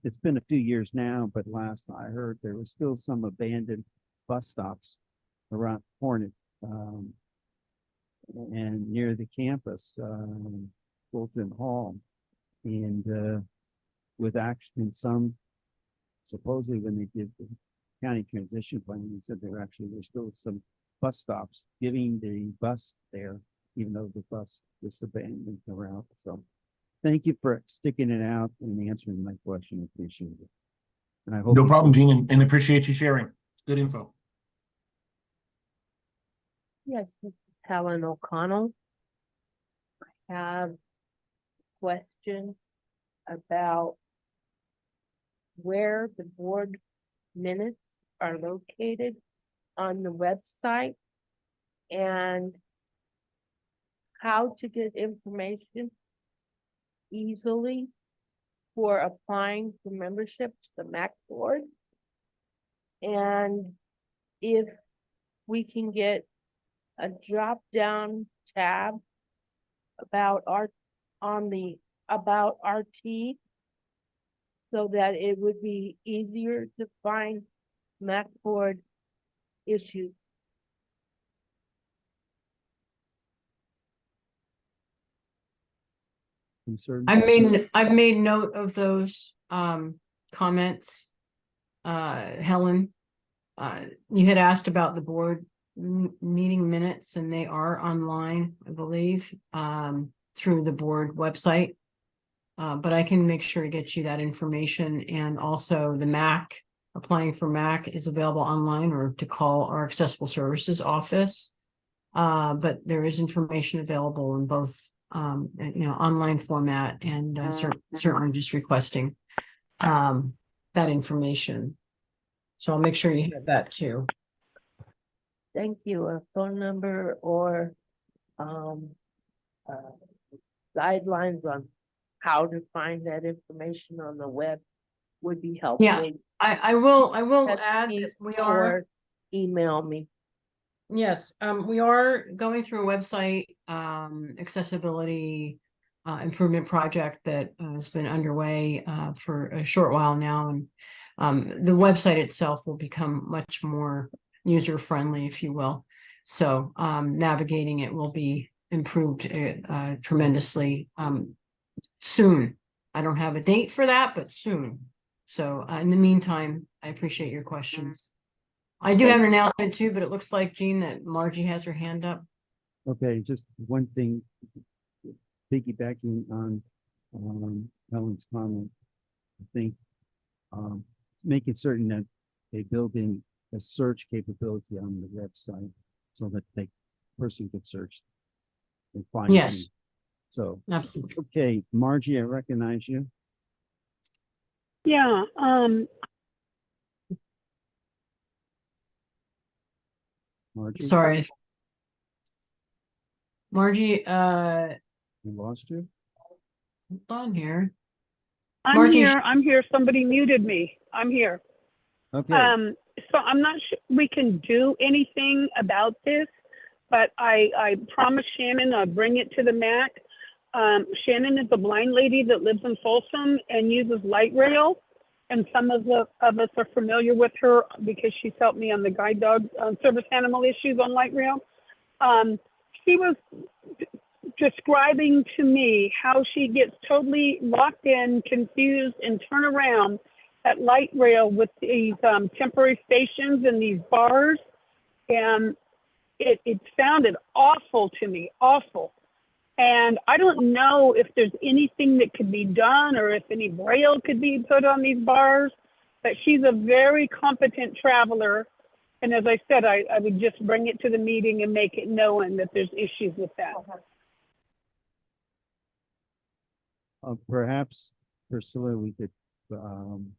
it's been a few years now, but last I heard there was still some abandoned bus stops around Hornet and near the campus, Fulton Hall, and with action, some supposedly when they did the county transition plan, they said there were still some bus stops giving the bus there, even though the bus was abandoned around. So thank you for sticking it out and answering my question. Appreciate it. And I hope no problem, Gene, and appreciate you sharing. It's good info. Yes, this is Helen O'Connell. I have a question about where the board minutes are located on the website and how to get information easily for applying for membership to the MAC board, and if we can get a drop down tab about about RT, so that it would be easier to find MAC board issues. I've made note of those comments. Helen, you had asked about the board meeting minutes, and they are online, I believe, through the board website. But I can make sure to get you that information, and also the MAC, applying for MAC is available online, or to call our accessible services office. But there is information available in both you know, online format, and certainly just requesting that information. So I'll make sure you have that too. Thank you. A phone number or guidelines on how to find that information on the web would be helpful. Yeah, I will add that we are, or email me. yes, we are going through a website accessibility improvement project that has been underway for a short while now, and the website itself will become much more user-friendly, if you will. So navigating it will be improved tremendously soon. I don't have a date for that, but soon. So in the meantime, I appreciate your questions. I do have an announcement too, but it looks like, Jean, that Margie has her hand up. Okay, just one thing, piggybacking on Helen's comment, I think making certain that they build in a search capability on the website so that the person could search and find Yes. me. So, Absolutely. okay, Margie, I recognize you. Yeah, Margie, Sorry. Margie, we lost you. hold on here. I'm Margie, here. I'm here. Somebody muted me. I'm here. Okay. So I'm not sure we can do anything about this, but I promised Shannon I'd bring it to the MAC. Shannon is a blind lady that lives in Folsom and uses light rail. And some of us are familiar with her because she's helped me on the guide dog service animal issues on light rail. She was describing to me how she gets totally locked in, confused, and turn around at light rail with these temporary stations and these bars. And it sounded awful to me, awful. And I don't know if there's anything that could be done or if any braille could be put on these bars, but she's a very competent traveler. And as I said, I would just bring it to the meeting and make it known that there's issues with that. Perhaps, Priscilla, we could, in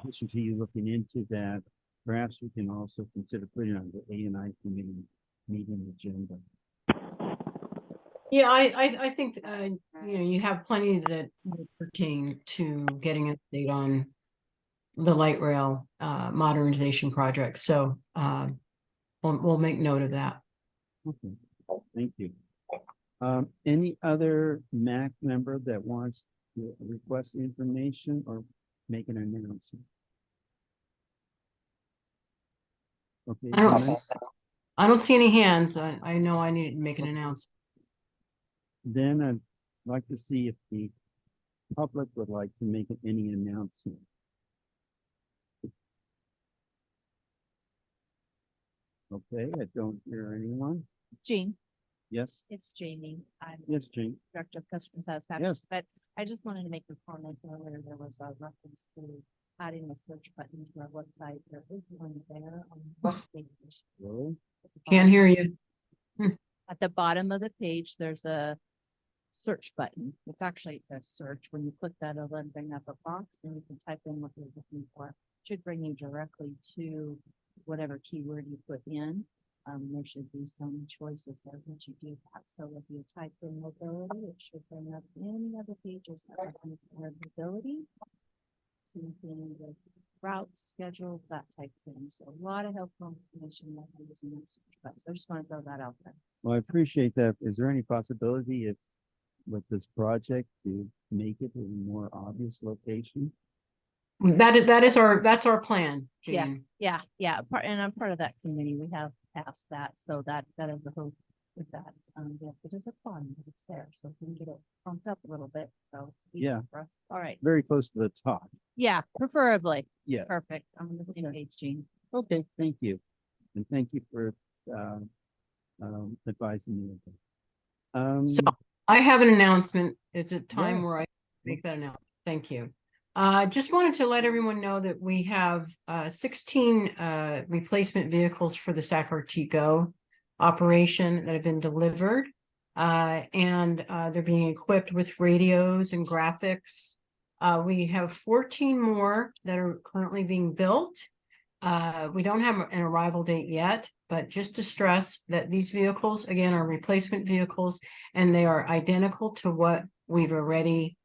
addition to you looking into that, perhaps we can also consider putting on the A&I committee meeting agenda. Yeah, I think you have plenty that would pertain to getting an update on the light rail modernization project. So we'll make note of that. Okay, thank you. Any other MAC member that wants to request information or make an announcement? Okay. I don't see any hands. I know I need to make an announcement. Then I'd like to see if the public would like to make any announcement. Okay, I don't hear anyone. Jean, Yes, it's Jamie. I'm yes, Jane. Director of Customer Satisfaction. Yes. But I just wanted to make a comment earlier. There was a reference to adding a search button to our website. There is one there on the page. Really? Can't hear you. At the bottom of the page, there's a search button. It's a search. When you click that, it'll then bring up a box and you can type in what you're looking for. It should bring you directly to whatever keyword you put in. There should be some choices there once you do that. So if you typed in mobility, it should bring up any other pages that are under mobility. Same thing with routes, schedules, that type of thing. So a lot of helpful information that I'm using in the search button. So I just want to throw that out there. Well, I appreciate that. Is there any possibility if with this project to make it a more obvious location? That's our plan, Jean. Yeah. And I'm part of that committee. We have passed that, so that is the hope with that. Yes, it is a fun, but it's there, so we can get it pumped up a little bit. So Yeah. for us. All right. Very close to the top. Yeah, preferably. Yeah. Perfect. I'm on the same page, Jean. Okay, thank you. And thank you for advising me. So I have an announcement. It's a time Yes. where I make that announcement. Thank you. Just wanted to let everyone know that we have 16 replacement vehicles for the SAC-RT Go operation that have been delivered. And they're being equipped with radios and graphics. We have 14 more that are currently being built. We don't have an arrival date yet, but just to stress that these vehicles, again, are replacement vehicles, and they are identical to what we've already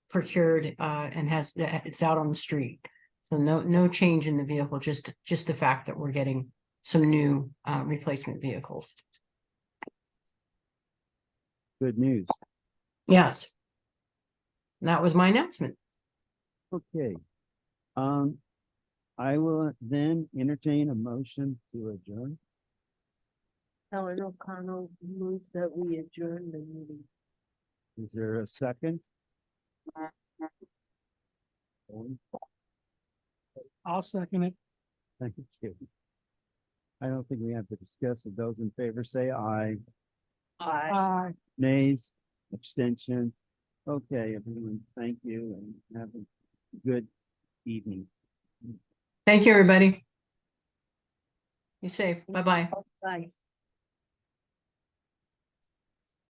procured and it's out on the street. So no change in the vehicle, just the fact that we're getting some new replacement vehicles. Good news. Yes. That was my announcement. Okay. I will then entertain a motion to adjourn. Ellen O'Connell moves that we adjourn the meeting. Is there a second? I'll second it. Thank you. I don't think we have to discuss it. Those in favor say aye. Aye. Nays, abstention. Okay, everyone, thank you and have a good evening. Thank you, everybody. Be safe. Bye-bye. Bye.